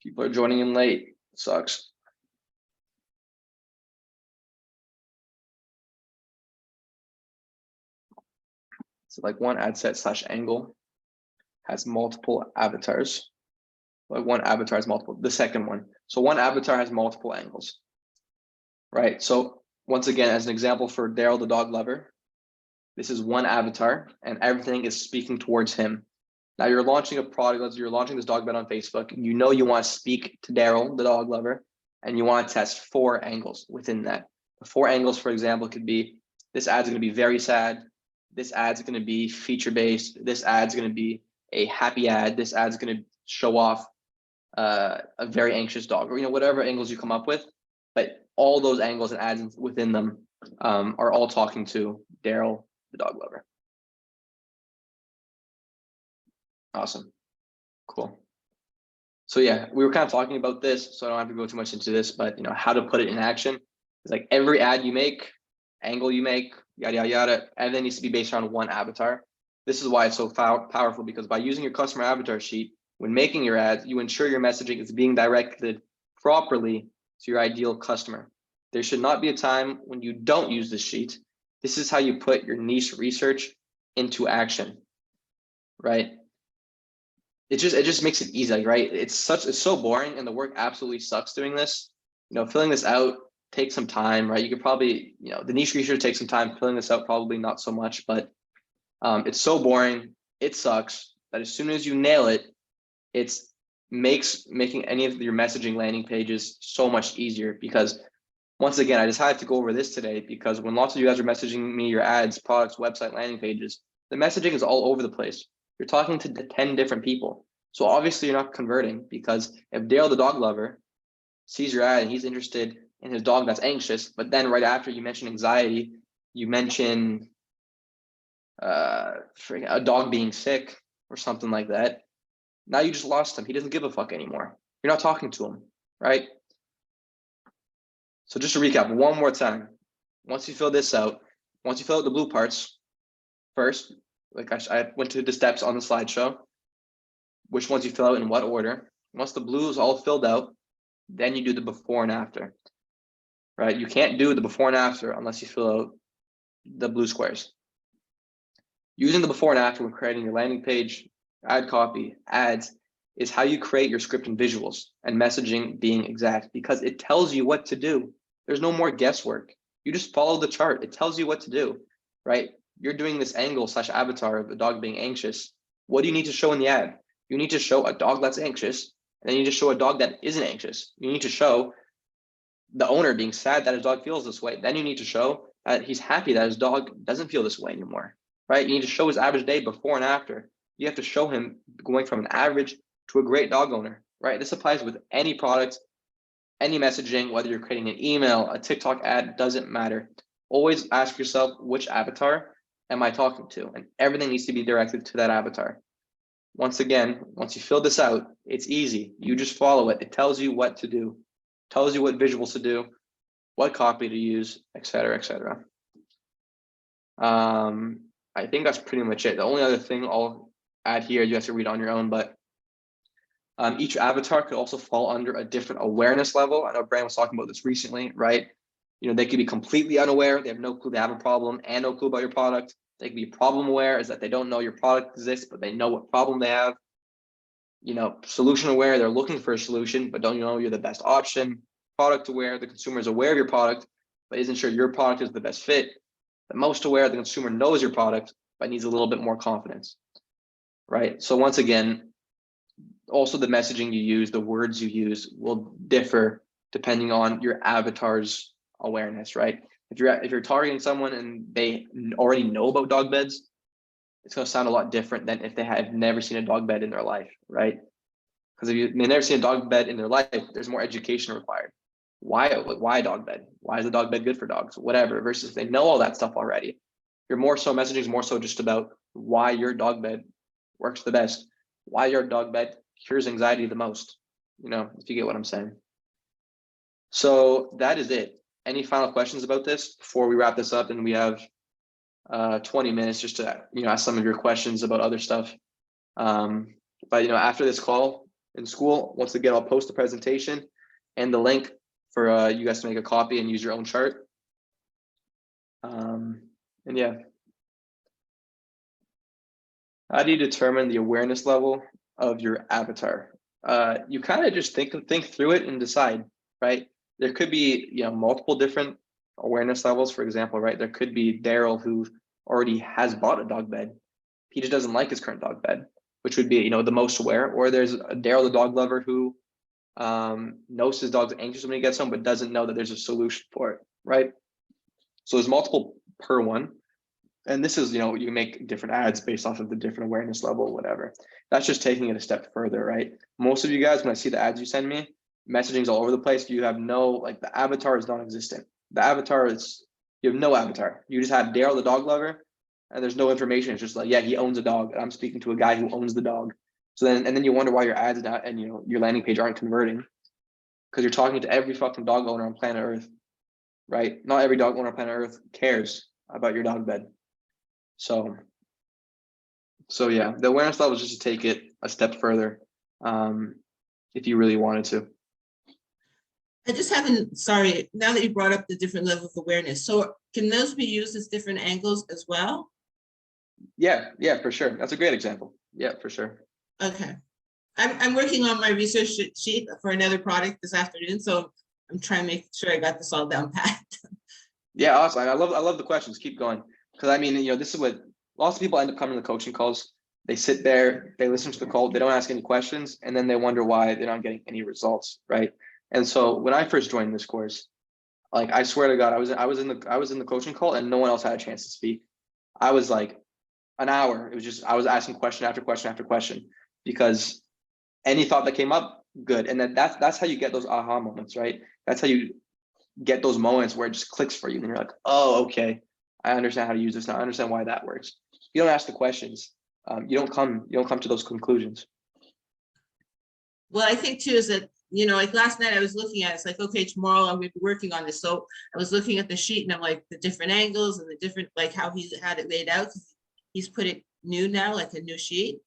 People are joining in late. Sucks. So like one ad set / angle has multiple avatars. Like one avatar has multiple, the second one. So one avatar has multiple angles, right? So once again, as an example for Daryl the dog lover, this is one avatar and everything is speaking towards him. Now you're launching a product, you're launching this dog bed on Facebook, and you want to speak to Daryl, the dog lover, and you want to test 4 angles within that. The 4 angles, for example, could be, this ad's going to be very sad. This ad's going to be feature-based. This ad's going to be a happy ad. This ad's going to show off a very anxious dog, or whatever angles you come up with. But all those angles and ads within them are all talking to Daryl, the dog lover. Awesome. Cool. So yeah, we were kind of talking about this, so I don't have to go too much into this, but how to put it in action. It's like every ad you make, angle you make, yada yada yada, everything needs to be based on one avatar. This is why it's so powerful, because by using your customer avatar sheet when making your ads, you ensure your messaging is being directed properly to your ideal customer. There should not be a time when you don't use this sheet. This is how you put your niche research into action, right? It just makes it easy, right? It's so boring, and the work absolutely sucks doing this. Filling this out takes some time, right? You could probably, the niche research takes some time. Filling this out probably not so much, but it's so boring, it sucks, that as soon as you nail it, it's making any of your messaging landing pages so much easier. Because once again, I decided to go over this today because when lots of you guys are messaging me your ads, products, website, landing pages, the messaging is all over the place. You're talking to 10 different people. So obviously you're not converting, because if Dale the dog lover sees your ad and he's interested in his dog that's anxious, but then right after you mention anxiety, you mention a dog being sick or something like that, now you just lost him. He doesn't give a fuck anymore. You're not talking to him, right? So just to recap one more time, once you fill this out, once you fill out the blue parts first, like I went through the steps on the slideshow, which ones you fill out in what order. Once the blue is all filled out, then you do the before and after, right? You can't do the before and after unless you fill out the blue squares. Using the before and after when creating your landing page, ad copy, ads, is how you create your script and visuals, and messaging being exact, because it tells you what to do. There's no more guesswork. You just follow the chart. It tells you what to do, right? You're doing this angle / avatar of a dog being anxious. What do you need to show in the ad? You need to show a dog that's anxious, and then you need to show a dog that isn't anxious. You need to show the owner being sad that his dog feels this way. Then you need to show that he's happy that his dog doesn't feel this way anymore, right? You need to show his average day before and after. You have to show him going from an average to a great dog owner, right? This applies with any product, any messaging, whether you're creating an email, a TikTok ad, doesn't matter. Always ask yourself, which avatar am I talking to? And everything needs to be directed to that avatar. once again, once you fill this out, it's easy. You just follow it. It tells you what to do, tells you what visuals to do, what copy to use, etc., etc. I think that's pretty much it. The only other thing I'll add here, you have to read on your own, but each avatar could also fall under a different awareness level. I know Brandon was talking about this recently, right? You know, they could be completely unaware. They have no clue they have a problem and no clue about your product. They could be problem aware, is that they don't know your product exists, but they know what problem they have. You know, solution aware, they're looking for a solution, but don't know you're the best option. Product aware, the consumer is aware of your product, but isn't sure your product is the best fit. The most aware, the consumer knows your product, but needs a little bit more confidence, right? So once again, also the messaging you use, the words you use will differ depending on your avatar's awareness, right? If you're targeting someone and they already know about dog beds, it's going to sound a lot different than if they have never seen a dog bed in their life, right? Because if they've never seen a dog bed in their life, there's more education required. Why a dog bed? Why is a dog bed good for dogs? Whatever. Versus if they know all that stuff already, your more so messaging is more so just about why your dog bed works the best, why your dog bed cures anxiety the most, you know, if you get what I'm saying. So that is it. Any final questions about this before we wrap this up? And we have 20 minutes just to, you know, ask some of your questions about other stuff. But, you know, after this call in school, once again, I'll post the presentation and the link for you guys to make a copy and use your own chart. And yeah. How do you determine the awareness level of your avatar? You kind of just think through it and decide, right? There could be, you know, multiple different awareness levels. For example, right, there could be Daryl who already has bought a dog bed. He just doesn't like his current dog bed, which would be, you know, the most aware. Or there's a Daryl, the dog lover, who knows his dog's anxious when he gets home, but doesn't know that there's a solution for it, right? So there's multiple per one. And this is, you know, you make different ads based off of the different awareness level, whatever. That's just taking it a step further, right? Most of you guys, when I see the ads you send me, messaging's all over the place. You have no, like, the avatar is non-existent. The avatar is, you have no avatar. You just have Daryl, the dog lover, and there's no information. It's just like, yeah, he owns a dog. And I'm speaking to a guy who owns the dog. So then, and then you wonder why your ads not, and, you know, your landing page aren't converting, because you're talking to every fucking dog owner on planet Earth, right? Not every dog owner on planet Earth cares about your dog bed. So yeah, the awareness level is just to take it a step further, if you really wanted to. I just haven't, sorry, now that you brought up the different levels of awareness, so can those be used as different angles as well? Yeah, for sure. That's a great example. Yeah, for sure. Okay. I'm working on my research sheet for another product this afternoon, so I'm trying to make sure I got this all down pat. Yeah, awesome. I love the questions. Keep going. Because I mean, you know, this is what lots of people end up coming to the coaching calls. They sit there, they listen to the call, they don't ask any questions, and then they wonder why they're not getting any results, right? And so when I first joined this course, like, I swear to God, I was in the coaching call and no one else had a chance to speak. I was like an hour. It was just, I was asking question after question after question, because any thought that came up, good. And then that's how you get those aha moments, right? That's how you get those moments where it just clicks for you. And you're like, oh, okay, I understand how to use this now. I understand why that works. You don't ask the questions. You don't come to those conclusions. Well, I think too is that, you know, like last night I was looking at it, it's like, okay, tomorrow I'm going to be working on this. So I was looking at the sheet and I'm like, the different angles and the different, like how he's had it laid out. He's put it new now, like a new sheet.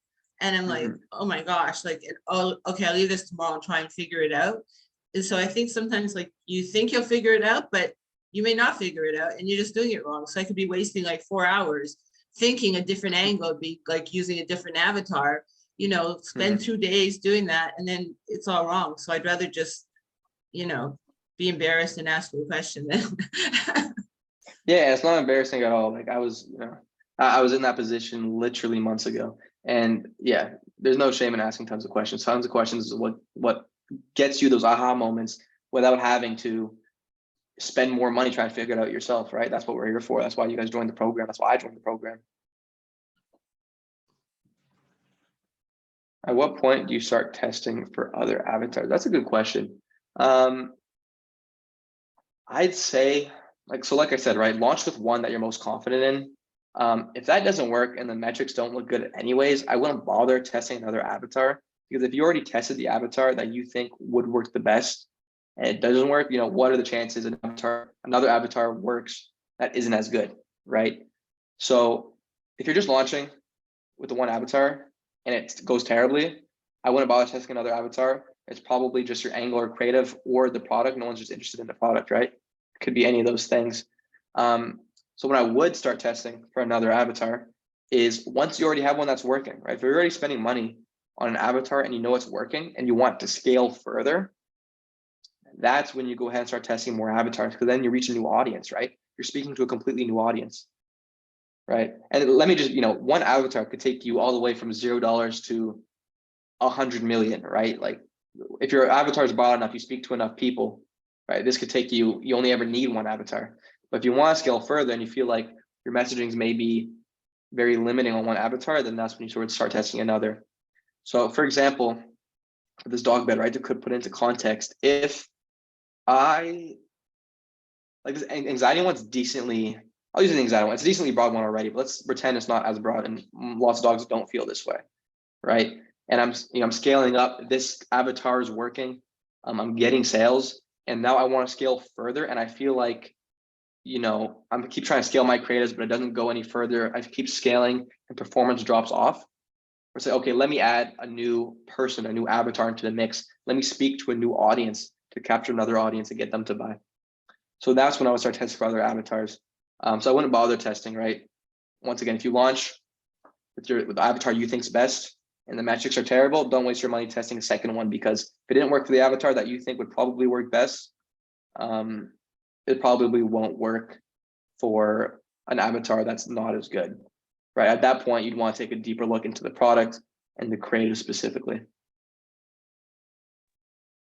And I'm like, oh my gosh, like, oh, okay, I'll leave this tomorrow and try and figure it out. And so I think sometimes, like, you think you'll figure it out, but you may not figure it out and you're just doing it wrong. So I could be wasting like 4 hours thinking a different angle, be like using a different avatar, you know, spend 2 days doing that and then it's all wrong. So I'd rather just, you know, be embarrassed and ask you a question then. Yeah, it's not embarrassing at all. Like, I was, you know, I was in that position literally months ago. And yeah, there's no shame in asking tons of questions. Tons of questions is what gets you those aha moments without having to spend more money trying to figure it out yourself, right? That's what we're here for. That's why you guys joined the program. That's why I joined the program. At what point do you start testing for other avatars? That's a good question. I'd say, like I said, right, launch with one that you're most confident in. If that doesn't work and the metrics don't look good anyways, I wouldn't bother testing another avatar, because if you already tested the avatar that you think would work the best and it doesn't work, what are the chances another avatar works that isn't as good, right? So if you're just launching with the one avatar and it goes terribly, I wouldn't bother testing another avatar. It's probably just your angle or creative or the product. No one's just interested in the product, right? It could be any of those things. So when I would start testing for another avatar is once you already have one that's working, right? If you're already spending money on an avatar and you know it's working and you want to scale further, that's when you go ahead and start testing more avatars, because then you reach a new audience, right? You're speaking to a completely new audience, right? And let me just, one avatar could take you all the way from $0 to 100 million, right? Like if your avatar is broad enough, you speak to enough people, right? This could take you only ever need one avatar. But if you want to scale further and you feel like your messaging may be very limiting on one avatar, then that's when you sort of start testing another. So for example, for this dog bed, right, to put into context, if I like this anxiety one's decently, I'll use an anxiety one. It's a decently broad one already, but let's pretend it's not as broad, and lots of dogs don't feel this way, right? And I'm scaling up. This avatar is working. I'm getting sales, and now I want to scale further. And I feel like, I'm keep trying to scale my creatives, but it doesn't go any further. I keep scaling, and performance drops off. Or say, okay, let me add a new person, a new avatar into the mix. Let me speak to a new audience to capture another audience and get them to buy. So that's when I would start testing for other avatars. So I wouldn't bother testing, right? Once again, if you launch with the avatar you think's best and the metrics are terrible, don't waste your money testing a second one, because if it didn't work for the avatar that you think would probably work best, it probably won't work for an avatar that's not as good, right? At that point, you'd want to take a deeper look into the product and the creative specifically.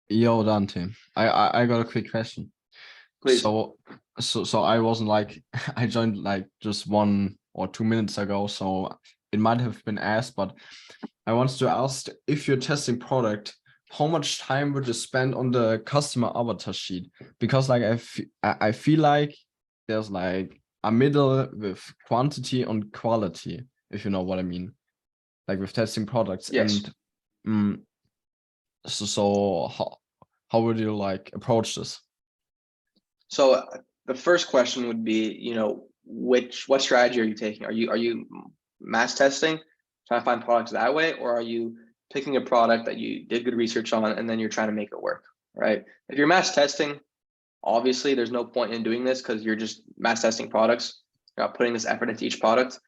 Yo, Dante, I got a quick question. Please. So I wasn't like, I joined like just 1 or 2 minutes ago, so it might have been asked, but I wanted to ask, if you're testing product, how much time would you spend on the customer avatar sheet? Because like I feel like there's like a middle with quantity and quality, if you know what I mean, like with testing products. Yes. And so how would you like approach this? So the first question would be, what strategy are you taking? Are you mass testing, trying to find products that way, or are you picking a product that you did good research on and then you're trying to make it work, right? If you're mass testing, obviously there's no point in doing this because you're just mass testing products. You're not putting this effort into each product.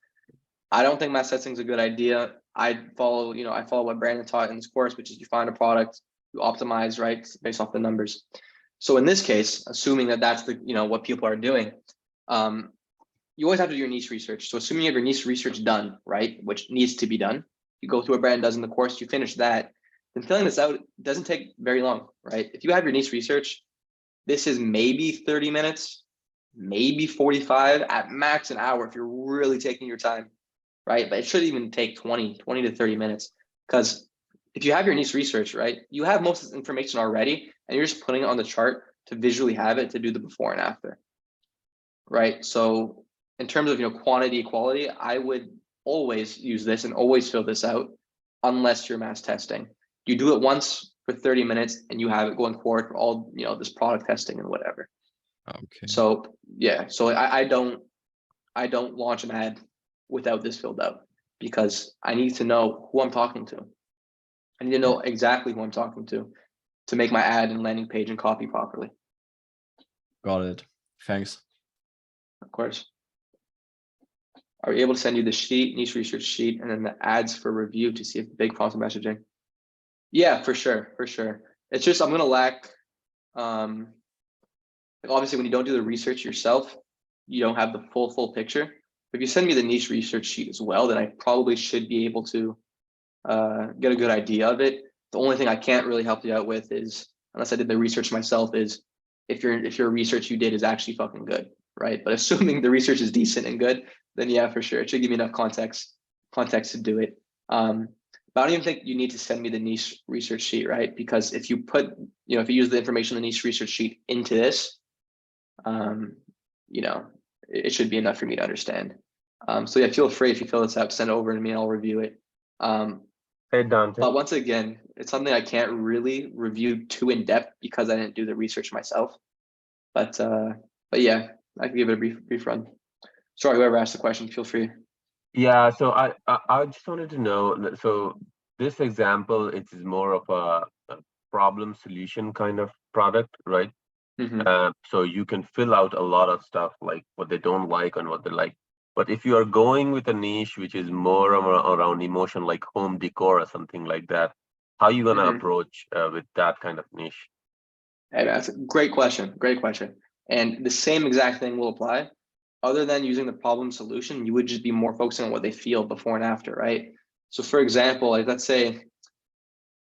I don't think mass testing is a good idea. I follow what Brandon taught in this course, which is you find a product, you optimize, right, based off the numbers. So in this case, assuming that that's the, what people are doing, you always have to do your niche research. So assuming you have your niche research done, right, which needs to be done, you go through what Brandon does in the course, you finish that, then filling this out doesn't take very long, right? If you have your niche research, this is maybe 30 minutes, maybe 45, at max an hour if you're really taking your time, right? But it should even take 20 to 30 minutes, because if you have your niche research, right, you have most of the information already, and you're just putting it on the chart to visually have it to do the before and after, right? So in terms of, quantity, quality, I would always use this and always fill this out unless you're mass testing. You do it once for 30 minutes and you have it going forward for all, this product testing and whatever. Okay. So yeah, so I don't launch an ad without this filled out, because I need to know who I'm talking to. I need to know exactly who I'm talking to make my ad and landing page and copy properly. Got it. Thanks. Of course. Are we able to send you the sheet, niche research sheet, and then the ads for review to see if the big content messaging? Yeah, for sure. It's just, I'm going to lack, like obviously when you don't do the research yourself, you don't have the full picture. If you send me the niche research sheet as well, then I probably should be able to get a good idea of it. The only thing I can't really help you out with is, unless I did the research myself, is if your research you did is actually fucking good, right? But assuming the research is decent and good, then yeah, for sure, it should give me enough context to do it. But I don't even think you need to send me the niche research sheet, right? Because if you put, if you use the information in the niche research sheet into this, it should be enough for me to understand. So yeah, feel free if you fill this out, send it over to me and I'll review it. Hey, Dante. But once again, it's something I can't really review too in depth because I didn't do the research myself. But yeah, I can give it a brief run. Sorry, whoever asked the question, feel free. Yeah, so I just wanted to know, so this example, it is more of a problem solution kind of product, right? Mhm. So you can fill out a lot of stuff like what they don't like and what they like. But if you are going with a niche which is more around emotion, like home decor or something like that, how are you gonna Mhm. approach with that kind of niche? Hey, that's a great question. Great question. And the same exact thing will apply. Other than using the problem solution, you would just be more focusing on what they feel before and after, right? So for example, like let's say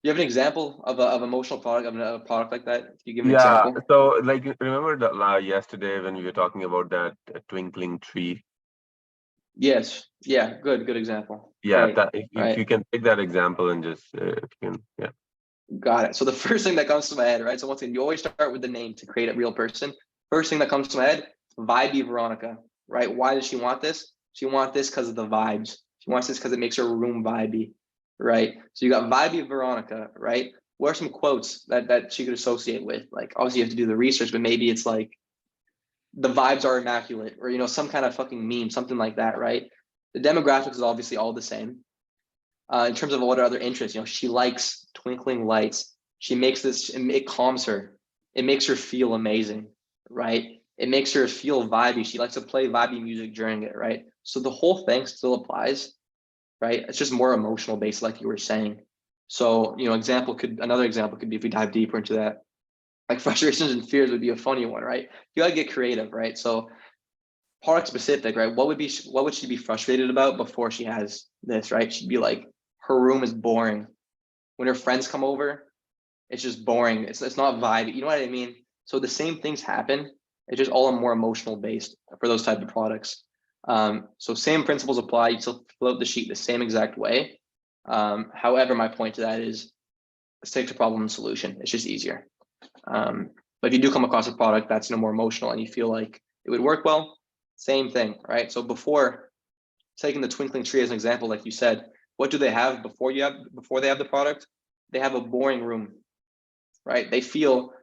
you have an example of a emotional product of a product like that. Can you give an Yeah, example? so like remember that yesterday when we were talking about that twinkling tree? Yes. Yeah. Good example. Yeah, Great. that if you Right. can take that example and just if you can, yeah. Got it. So the first thing that comes to my head, right? So once again, you always start with the name to create a real person. First thing that comes to my head, vibey Veronica, right? Why does she want this? She wants this because of the vibes. She wants this because it makes her room vibey, right? So you got vibey Veronica, right? What are some quotes that she could associate with? Like obviously you have to do the research, but maybe it's like the vibes are immaculate, or some kind of fucking meme, something like that, right? The demographics is obviously all the same. In terms of what are other interests, she likes twinkling lights. She makes this, it calms her. It makes her feel amazing, right? It makes her feel vibey. She likes to play vibey music during it, right? So the whole thing still applies, right? It's just more emotional based, like you were saying. So, another example could be if we dive deeper into that, like frustrations and fears would be a funny one, right? You gotta get creative, right? So product specific, right? What would she be frustrated about before she has this, right? She'd be like, her room is boring. When her friends come over, it's just boring. It's not vibey. You know what I mean? So the same things happen. It's just all more emotional based for those type of products. So same principles apply. You still fill out the sheet the same exact way. However, my point to that is stick to problem and solution. It's just easier. But if you do come across a product that's more emotional and you feel like it would work well, same thing, right? So before taking the twinkling tree as an example, like you said, what do they have before they have the product? They have a boring room, right? They feel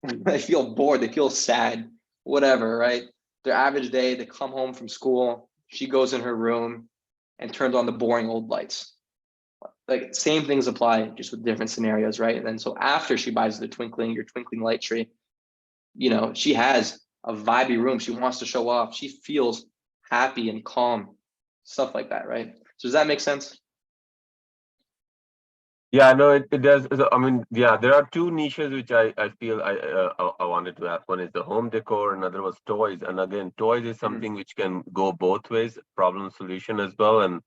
bored, they feel sad, whatever, right? Their average day, they come home from school, she goes in her room and turns on the boring old lights. Like same things apply, just with different scenarios, right? And then so after she buys your twinkling light tree, she has a vibey room. She wants to show off. She feels happy and calm, stuff like that, right? So does that make sense? Yeah, no, it does. I mean, yeah, there are two niches which I feel I wanted to ask. One is the home decor, another was toys. And again, toys is something which can go both ways, problem solution as well, and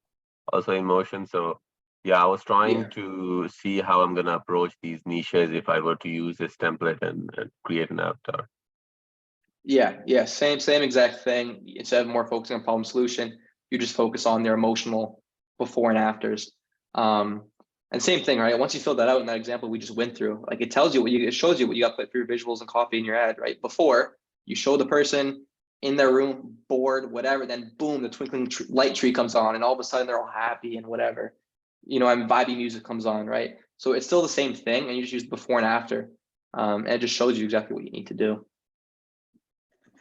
also emotion. So yeah, I was trying Yeah. to see how I'm gonna approach these niches if I were to use this template and create an avatar. Yeah. Same exact thing. Instead of more focusing on problem solution, you just focus on their emotional before and afters. And same thing, right? Once you fill that out in that example we just went through, like it shows you what you got to put for your visuals and copy in your ad, right? Before you show the person in their room, bored, whatever, then boom, the twinkling light tree comes on, and all of a sudden they're all happy and whatever, and vibey music comes on, right? So it's still the same thing, and you just use before and after, and it just shows you exactly what you need to do.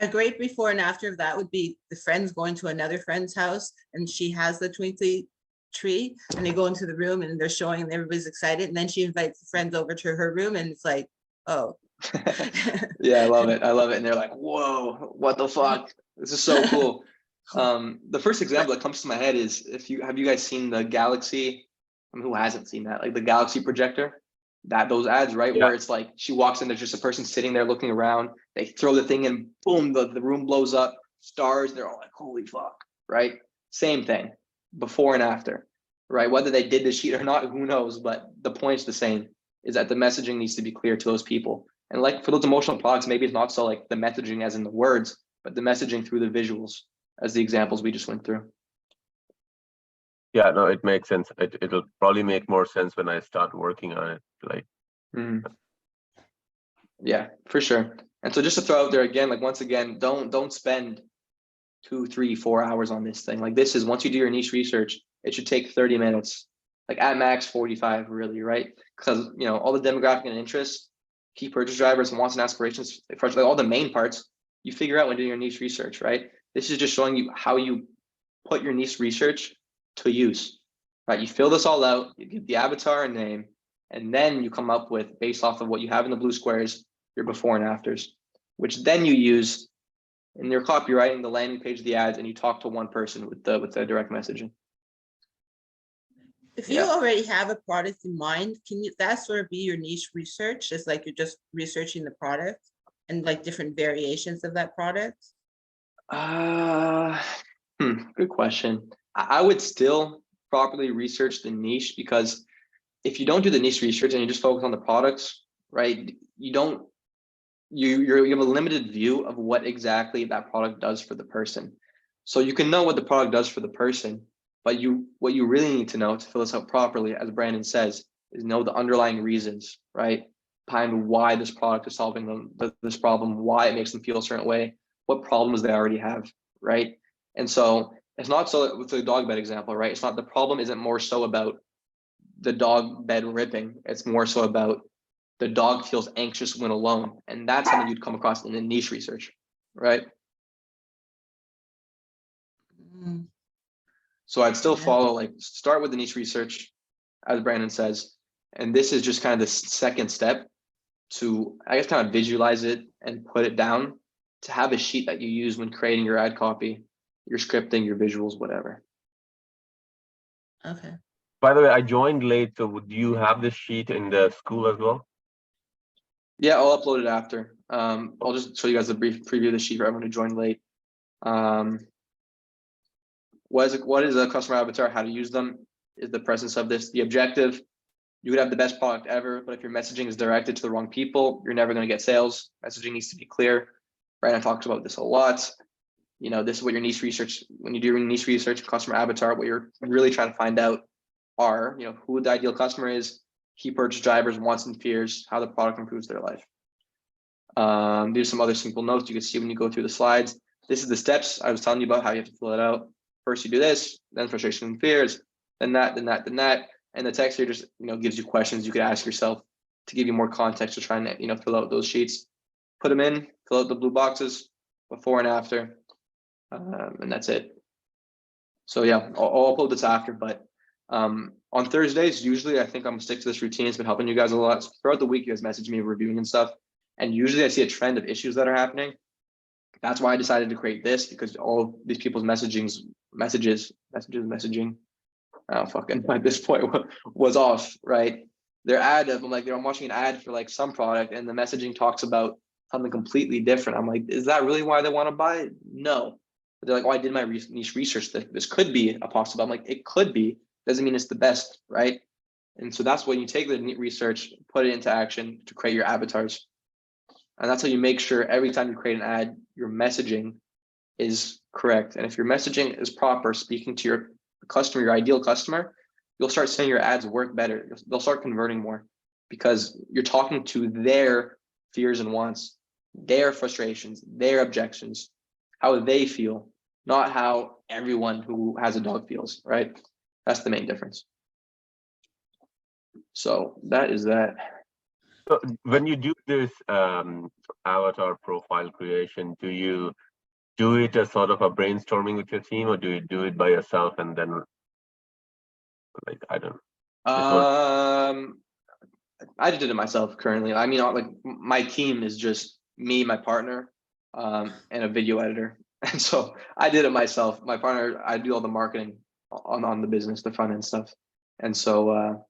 A great before and after of that would be the friends going to another friend's house and she has the twinkly tree and they go into the room and they're showing and everybody's excited. And then she invites the friends over to her room and it's like, oh. Yeah, I love it. And they're like, whoa, what the fuck? This is so cool. The first example that comes to my head is have you guys seen the Galaxy? Who hasn't seen that? Like the Galaxy projector, those ads, right? Yeah. Where it's like she walks in, there's just a person sitting there looking around. They throw the thing in, boom, the room blows up, stars. They're all like, holy fuck, right? Same thing, before and after, right? Whether they did the sheet or not, who knows? But the point's the same: is that the messaging needs to be clear to those people. And like for those emotional products, maybe it's not so like the messaging as in the words, but the messaging through the visuals, as the examples we just went through. Yeah, no, it makes sense. It'll probably make more sense when I start working on it. Like, Yeah, for sure. And so just to throw out there again, like once again, don't spend 2, 3, 4 hours on this thing. Like this is once you do your niche research, it should take 30 minutes, like at max 45, really, right? Because all the demographic and interests, key purchase drivers, and wants and aspirations, like all the main parts, you figure out when doing your niche research, right? This is just showing you how you put your niche research to use, right? You fill this all out, you give the avatar a name, and then you come up with, based off of what you have in the blue squares, your before and afters, which then you use in your copywriting, the landing page of the ads, and you talk to one person with the direct messaging. If you already have a product in mind, can that sort of be your niche research? It's like you're just researching the product and like different variations of that product? Good question. I would still properly research the niche, because if you don't do the niche research and you just focus on the products, right, you have a limited view of what exactly that product does for the person. So you can know what the product does for the person, but what you really need to know to fill this out properly, as Brandon says, is know the underlying reasons, right, behind why this product is solving this problem, why it makes them feel a certain way, what problems they already have, right? And so it's not so with the dog bed example, right? It's not, the problem isn't more so about the dog bed ripping. It's more so about the dog feels anxious when alone. And that's something you'd come across in the niche research, right? Mm. So I'd still follow, like, start with the niche research, as Brandon says. And this is just kind of the second step to, I guess, kind of visualize it and put it down to have a sheet that you use when creating your ad copy, your scripting, your visuals, whatever. Okay. By the way, I joined late, so would you have this sheet in the school as well? Yeah, I'll upload it after. I'll just show you guys a brief preview of the sheet for everyone who joined late. What is a customer avatar? How to use them is the presence of this. The objective, you could have the best product ever, but if your messaging is directed to the wrong people, you're never going to get sales. Messaging needs to be clear. Brandon talks about this a lot. This is what your niche research, when you do your niche research, customer avatar, what you're really trying to find out are, who the ideal customer is, key purchase drivers, wants and fears, how the product improves their life. There's some other simple notes you can see when you go through the slides. This is the steps I was telling you about, how you have to fill it out. First you do this, then frustration and fears, then that, then that, then that. And the text here just, gives you questions you could ask yourself to give you more context to try and, fill out those sheets. Put them in, fill out the blue boxes, before and after, and that's it. So yeah, I'll upload this after, but on Thursdays, usually I think I'm gonna stick to this routine. It's been helping you guys a lot. So throughout the week, you guys message me reviewing and stuff. And usually I see a trend of issues that are happening. That's why I decided to create this, because all of these people's messaging at this point was off, right? Their ad, I'm like, I'm watching an ad for like some product and the messaging talks about something completely different. I'm like, is that really why they want to buy it? No. But they're like, oh, I did my niche research. This could be a possible. I'm like, it could be. Doesn't mean it's the best, right? And so that's when you take the research, put it into action to create your avatars. And that's how you make sure every time you create an ad, your messaging is correct. And if your messaging is proper, speaking to your customer, your ideal customer, you'll start seeing your ads work better. They'll start converting more because you're talking to their fears and wants, their frustrations, their objections, how they feel, not how everyone who has a dog feels, right? That's the main difference. So that is that. So when you do this avatar profile creation, do you do it as sort of a brainstorming with your team, or do you do it by yourself and then, like, I don't know? I just did it myself currently. I mean, like, my team is just me, my partner, and a video editor. And so I did it myself. My partner, I do all the marketing on the business, the front end stuff. And so,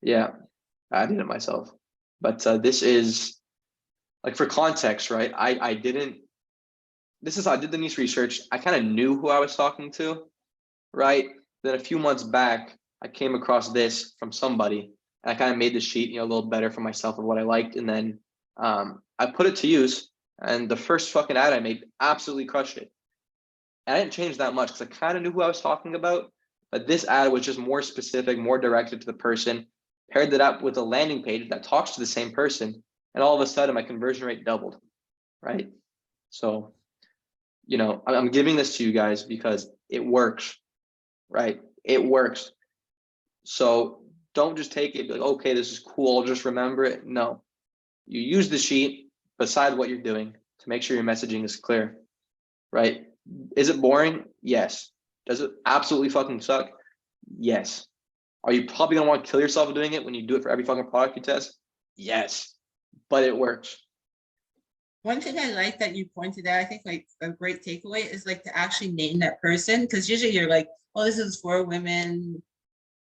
yeah, I did it myself. But this is, like, for context, right? I did the niche research. I kind of knew who I was talking to, right? Then a few months back, I came across this from somebody, and I kind of made the sheet, a little better for myself of what I liked. And then I put it to use, and the first fucking ad I made absolutely crushed it. And I didn't change that much because I kind of knew who I was talking about, but this ad was just more specific, more directed to the person, paired it up with a landing page that talks to the same person, and all of a sudden my conversion rate doubled, right? So you know, I'm giving this to you guys because it works, right? It works. So don't just take it and be like, okay, this is cool, I'll just remember it. No, you use the sheet beside what you're doing to make sure your messaging is clear, right? Is it boring? Yes. Does it absolutely fucking suck? Yes. Are you probably gonna want to kill yourself doing it when you do it for every fucking product you test? Yes, but it works. One thing I like that you pointed out, I think like a great takeaway is like to actually name that person, because usually you're like, oh, this is for women.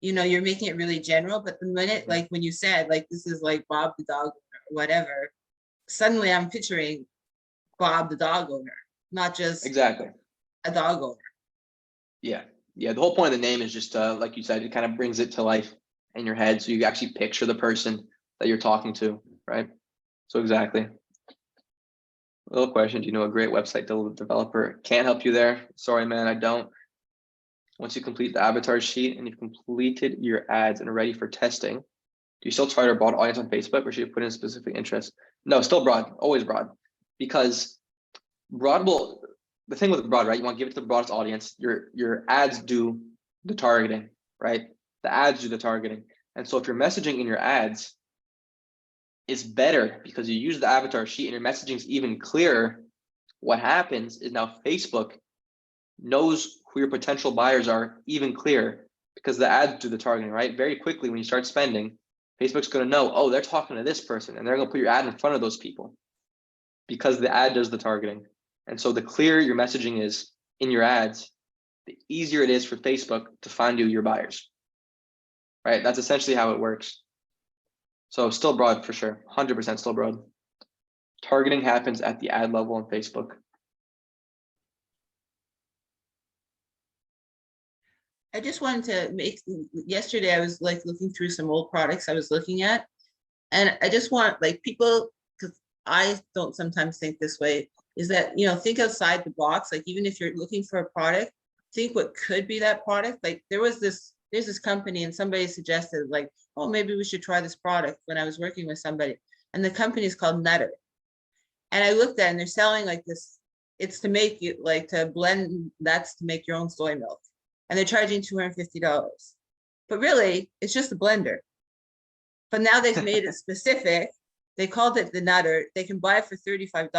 You know, you're making it really general, but the minute, like when you said, like, this is like Bob the dog owner or whatever, suddenly I'm picturing Bob the dog owner, not just Exactly. a dog owner. Yeah. Yeah. The whole point of the name is just like you said, it kind of brings it to life in your head. So you actually picture the person that you're talking to, right? So exactly. Little question, do you know a great website developer? Can't help you there. Sorry, man, I don't. Once you complete the avatar sheet and you've completed your ads and are ready for testing, do you still target a broad audience on Facebook, or should you put in specific interest? No, still broad, always broad. Because broad will, the thing with broad, right? You want to give it to the broadest audience. Your ads do the targeting, right? The ads do the targeting. And so if your messaging in your ads is better because you use the avatar sheet and your messaging is even clearer, what happens is now Facebook knows who your potential buyers are even clearer because the ads do the targeting, right? Very quickly when you start spending, Facebook's going to know, oh, they're talking to this person, and they're going to put your ad in front of those people because the ad does the targeting. And so the clearer your messaging is in your ads, the easier it is for Facebook to find you your buyers, right? That's essentially how it works. So still broad for sure, 100% still broad. Targeting happens at the ad level on Facebook. I just wanted to make, yesterday I was like looking through some old products I was looking at. And I just want like people, because I don't sometimes think this way, is that, you know, think outside the box. Like even if you're looking for a product, think what could be that product. Like there's this company and somebody suggested like, oh, maybe we should try this product when I was working with somebody. And the company is called Nutter. And I looked at it and they're selling like this, it's to make you like to blend nuts to make your own soy milk. And they're charging $250. But really, it's just a blender. But now they've made it specific. They called it the Nutter. They can buy it for $35.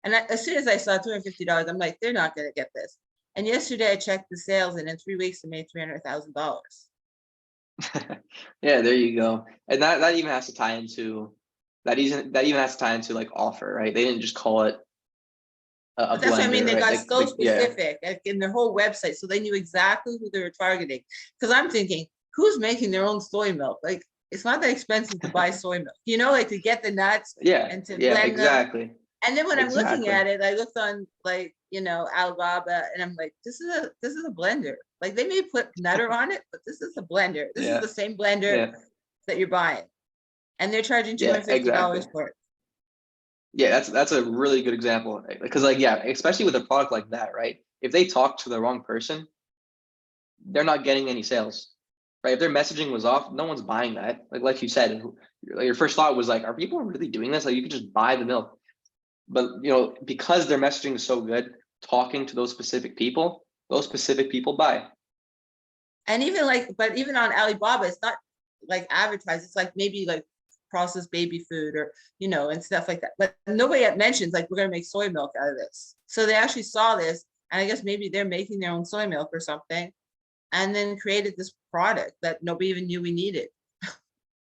And as soon as I saw $250, I'm like, they're not going to get this. And yesterday I checked the sales, and in 3 weeks, they made $300,000. Yeah, there you go. And that even has to tie into like offer, right? They didn't just call it a But that's what I mean. blender, They right? got Like, so yeah. specific like, in their whole website, so they knew exactly who they were targeting. Because I'm thinking, who's making their own soy milk? Like, it's not that expensive to buy soy milk, you know, like to get the nuts Yeah, and to yeah, blend them. exactly. And then when I'm looking Exactly. at it, I looked on like, you know, Alibaba, and I'm like, this is a blender. Like they may put Nutter on it, but this is a blender. This Yeah. is the same blender Yeah, that you're buying. And they're charging yeah, $250 exactly. for it. Yeah, that's a really good example. Because like, yeah, especially with a product like that, right? If they talk to the wrong person, they're not getting any sales, right? If their messaging was off, no one's buying that. Like you said, your first thought was like, are people really doing this? Like you could just buy the milk. But you know, because their messaging is so good, talking to those specific people buy. And even like, but even on Alibaba, it's not like advertised. It's like maybe like processed baby food or, you know, and stuff like that. But nobody mentions like, we're going to make soy milk out of this. So they actually saw this, and I guess maybe they're making their own soy milk or something, and then created this product that nobody even knew we needed.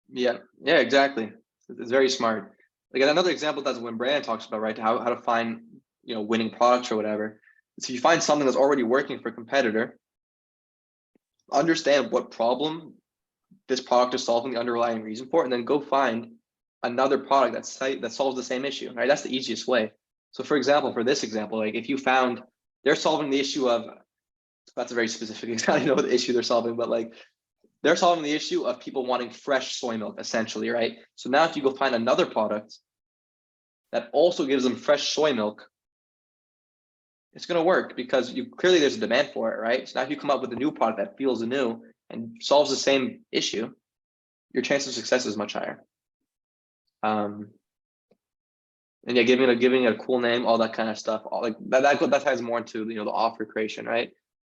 Yeah, yeah, exactly. It's very smart. Like another example, that's when Brandon talks about, right, how to find, you know, winning products or whatever. So you find something that's already working for a competitor, understand what problem this product is solving, the underlying reason for it, and then go find another product that solves the same issue, right? That's the easiest way. So for example, for this example, like if you found they're solving the issue of, that's a very specific example, you know what the issue they're solving, but like they're solving the issue of people wanting fresh soy milk, essentially, right? So now if you go find another product that also gives them fresh soy milk, it's going to work because clearly there's a demand for it, right? So now if you come up with a new product that feels new and solves the same issue, your chance of success is much higher. And yeah, giving it a cool name, all that kind of stuff. All like that ties more into the offer creation, right?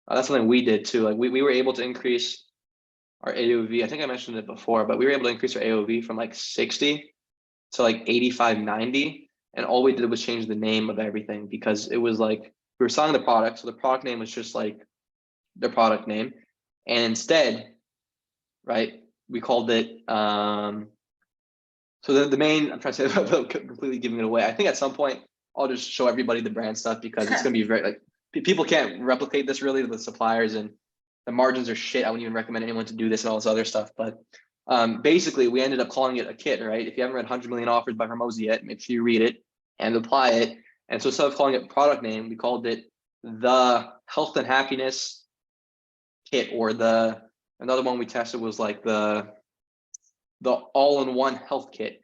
That's something we did too. Like we were able to increase our AOV. I think I mentioned it before, but we were able to increase our AOV from like 60 to like 85, 90. And all we did was change the name of everything because it was like we were selling the product. So the product name was just like their product name. And instead, right, we called it so the main, I'm trying to say without completely giving it away. I think at some point I'll just show everybody the brand stuff because it's gonna be very like people can't replicate this really, the suppliers, and the margins are shit. I wouldn't even recommend anyone to do this and all this other stuff. But basically we ended up calling it a kit, right? If you haven't read 100 Million Offers by Hormozi yet, make sure you read it and apply it. And so instead of calling it product name, we called it the Health and Happiness Kit, or another one we tested was like the all-in-one health kit,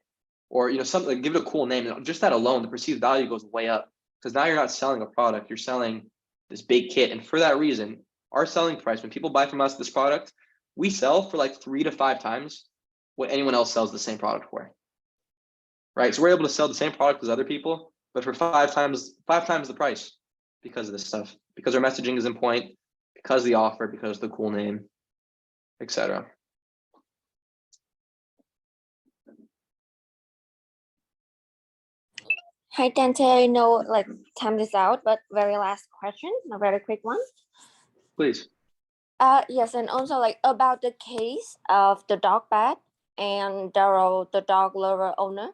or something like, give it a cool name. And just that alone, the perceived value goes way up because now you're not selling a product, you're selling this big kit. And for that reason, our selling price, when people buy from us this product, we sell for like 3 to 5 times what anyone else sells the same product for, right? So we're able to sell the same product as other people, but for 5 times the price because of this stuff, because our messaging is in point, because of the offer, because of the cool name, etc. Hi, Dante. I know like time is out, but very last question, a very quick one. Please. Yes, and also like about the case of the dog bed and Daryl, the dog lover owner.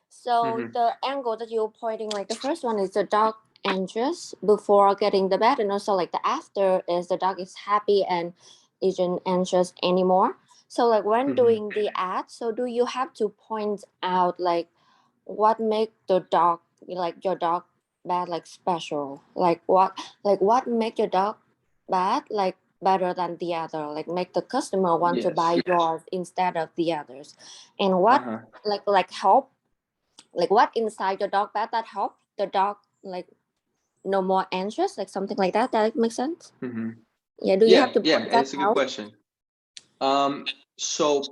So the angle that you're pointing, like the first one is the dog anxious before getting the bed, and also like the after is the dog is happy and isn't anxious anymore. So like when doing the ad, so do you have to point out like what make the dog, like your dog bed, like special? Like what make your dog bed like better than the other, like make the customer want to buy yours instead of the others? And what like help, like what inside your dog bed that help the dog like no more anxious, like something like that? That makes sense. Yeah, do you have to point that it's a good out? question. So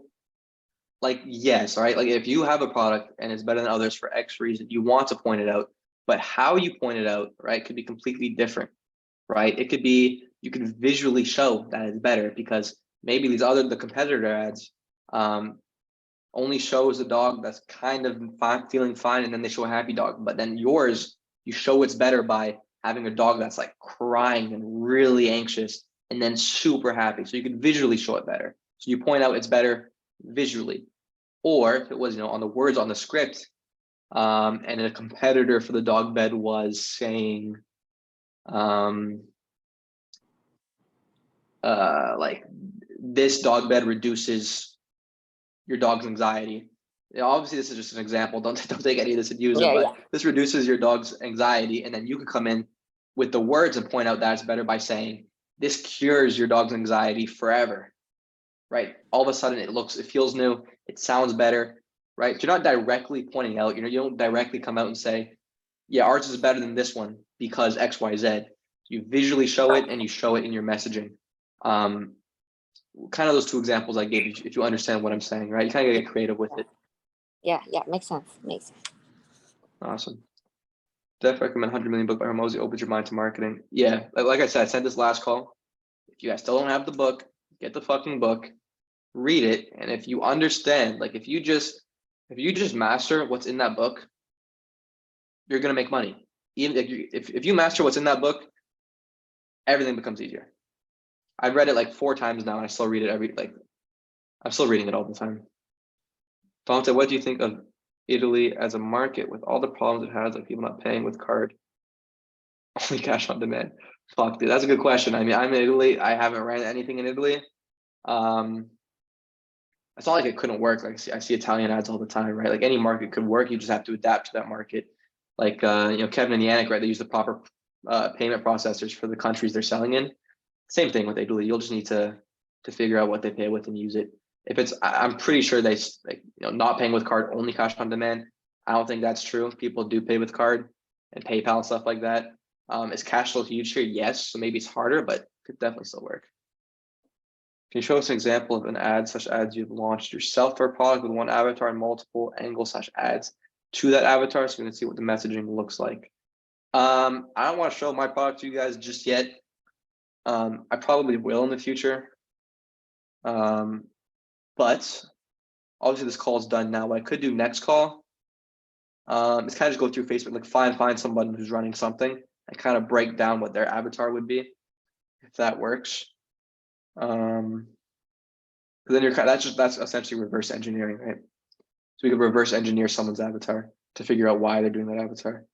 like, yes, right, like if you have a product and it's better than others for X reason, you want to point it out, but how you point it out, right, could be completely different, right? It could be you can visually show that it's better because maybe the competitor ads only shows a dog that's kind of fine, feeling fine, and then they show a happy dog. But then yours, you show it's better by having a dog that's like crying and really anxious and then super happy. So you can visually show it better. So you point out it's better visually. Or if it was, on the words on the script, and a competitor for the dog bed was saying, like, this dog bed reduces your dog's anxiety. Obviously, this is just an example. Don't take any of this and use it, but this reduces your dog's anxiety, and then you can come in with the words and point out that it's better by saying, this cures your dog's anxiety forever, right? All of a sudden, it feels new, it sounds better, right? So you're not directly pointing out, you don't directly come out and say, yeah, ours is better than this one because X, Y, Z. You visually show it and you show it in your messaging. Kind of those 2 examples I gave you, if you understand what I'm saying, right? You kind of get creative with it. Yeah, makes sense. Awesome. Definitely recommend 100 Million book by Hormozi. Opens your mind to marketing. Yeah, like I said, I said this last call. If you guys still don't have the book, get the fucking book, read it, and if you understand, like if you just master what's in that book, you're gonna make money. Even if you master what's in that book, everything becomes easier. I've read it like 4 times now, and I still read it I'm still reading it all the time. Dante, what do you think of Italy as a market with all the problems it has, like people not paying with card, only cash on demand? Fuck, dude, that's a good question. I mean, I'm in Italy. I haven't ran anything in Italy. It's not like it couldn't work. Like I see Italian ads all the time, right? Like any market could work. You just have to adapt to that market. Like Kevin and Yannick, right? They use the proper payment processors for the countries they're selling in. Same thing with Italy. You'll just need to figure out what they pay with and use it. If it's, I'm pretty sure they not paying with card, only cash on demand. I don't think that's true. People do pay with card and PayPal and stuff like that. Is cash flow huge here? Yes. So maybe it's harder, but it could definitely still work. Can you show us an example of an ad/ads you've launched yourself for a product with one avatar and multiple angles/ads? to that avatar, so you can see what the messaging looks like. I don't want to show my product to you guys just yet. I probably will in the future. But obviously this call is done now. What I could do next call is kind of just go through Facebook, like find someone who's running something and kind of break down what their avatar would be, if that works. Then that's essentially reverse engineering, right? So we could reverse engineer someone's avatar to figure out why they're doing that avatar.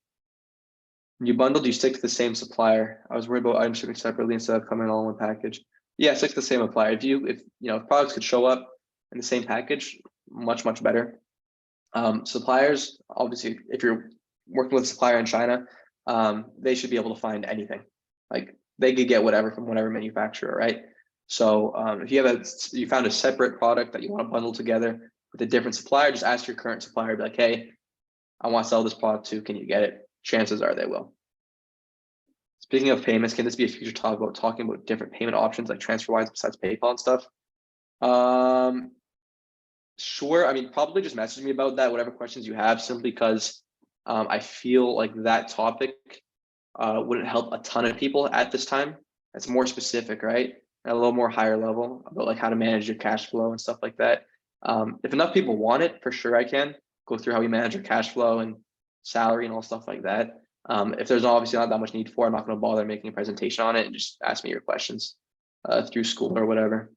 When you bundle, do you stick to the same supplier? I was worried about items shipping separately instead of coming all in one package. Yeah, stick to the same supplier. If products could show up in the same package, much better. Suppliers, obviously, if you're working with a supplier in China, they should be able to find anything. Like they could get whatever from whatever manufacturer, right? So if you found a separate product that you want to bundle together with a different supplier, just ask your current supplier, be like, hey, I want to sell this product too. Can you get it? Chances are they will. Speaking of payments, can this be a future talk about talking about different payment options like TransferWise besides PayPal and stuff? Sure. I mean, probably just message me about that, whatever questions you have, simply because I feel like that topic wouldn't help a ton of people at this time. It's more specific, right? And a little more higher level about like how to manage your cash flow and stuff like that. If enough people want it, for sure I can go through how we manage your cash flow and salary and all stuff like that. If there's obviously not that much need for it, I'm not going to bother making a presentation on it, and just ask me your questions through school or whatever.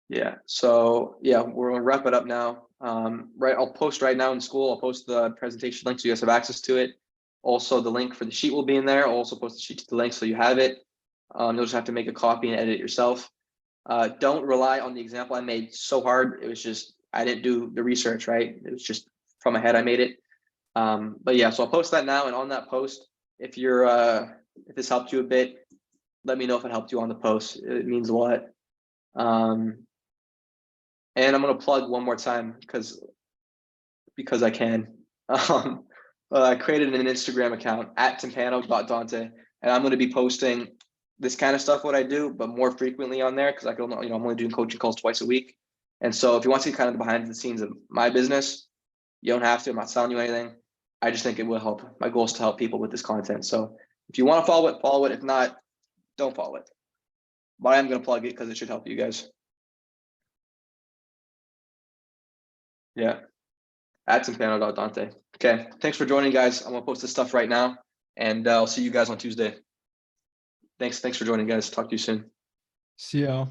Yeah. So yeah, we're gonna wrap it up now. Right, I'll post right now in school. I'll post the presentation link so you guys have access to it. Also, the link for the sheet will be in there. I'll also post the sheet to the link so you have it. You'll just have to make a copy and edit it yourself. Don't rely on the example I made so hard. It was just, I didn't do the research, right? It was just from my head I made it. But yeah, so I'll post that now, and on that post, if this helped you a bit, let me know if it helped you on the post. It means a lot. And I'm gonna plug one more time because I can. I created an Instagram account at timpano.dante, and I'm gonna be posting this kind of stuff, what I do, but more frequently on there because I can, I'm only doing coaching calls twice a week. And so if you want to see kind of the behind the scenes of my business, you don't have to. I'm not selling you anything. I just think it will help. My goal is to help people with this content. So if you want to follow it, follow it. If not, don't follow it. But I am gonna plug it because it should help you guys. Yeah, at timpano.dante. Okay, thanks for joining, guys. I'm gonna post this stuff right now, and I'll see you guys on Tuesday. Thanks for joining, guys. Talk to you soon. See ya.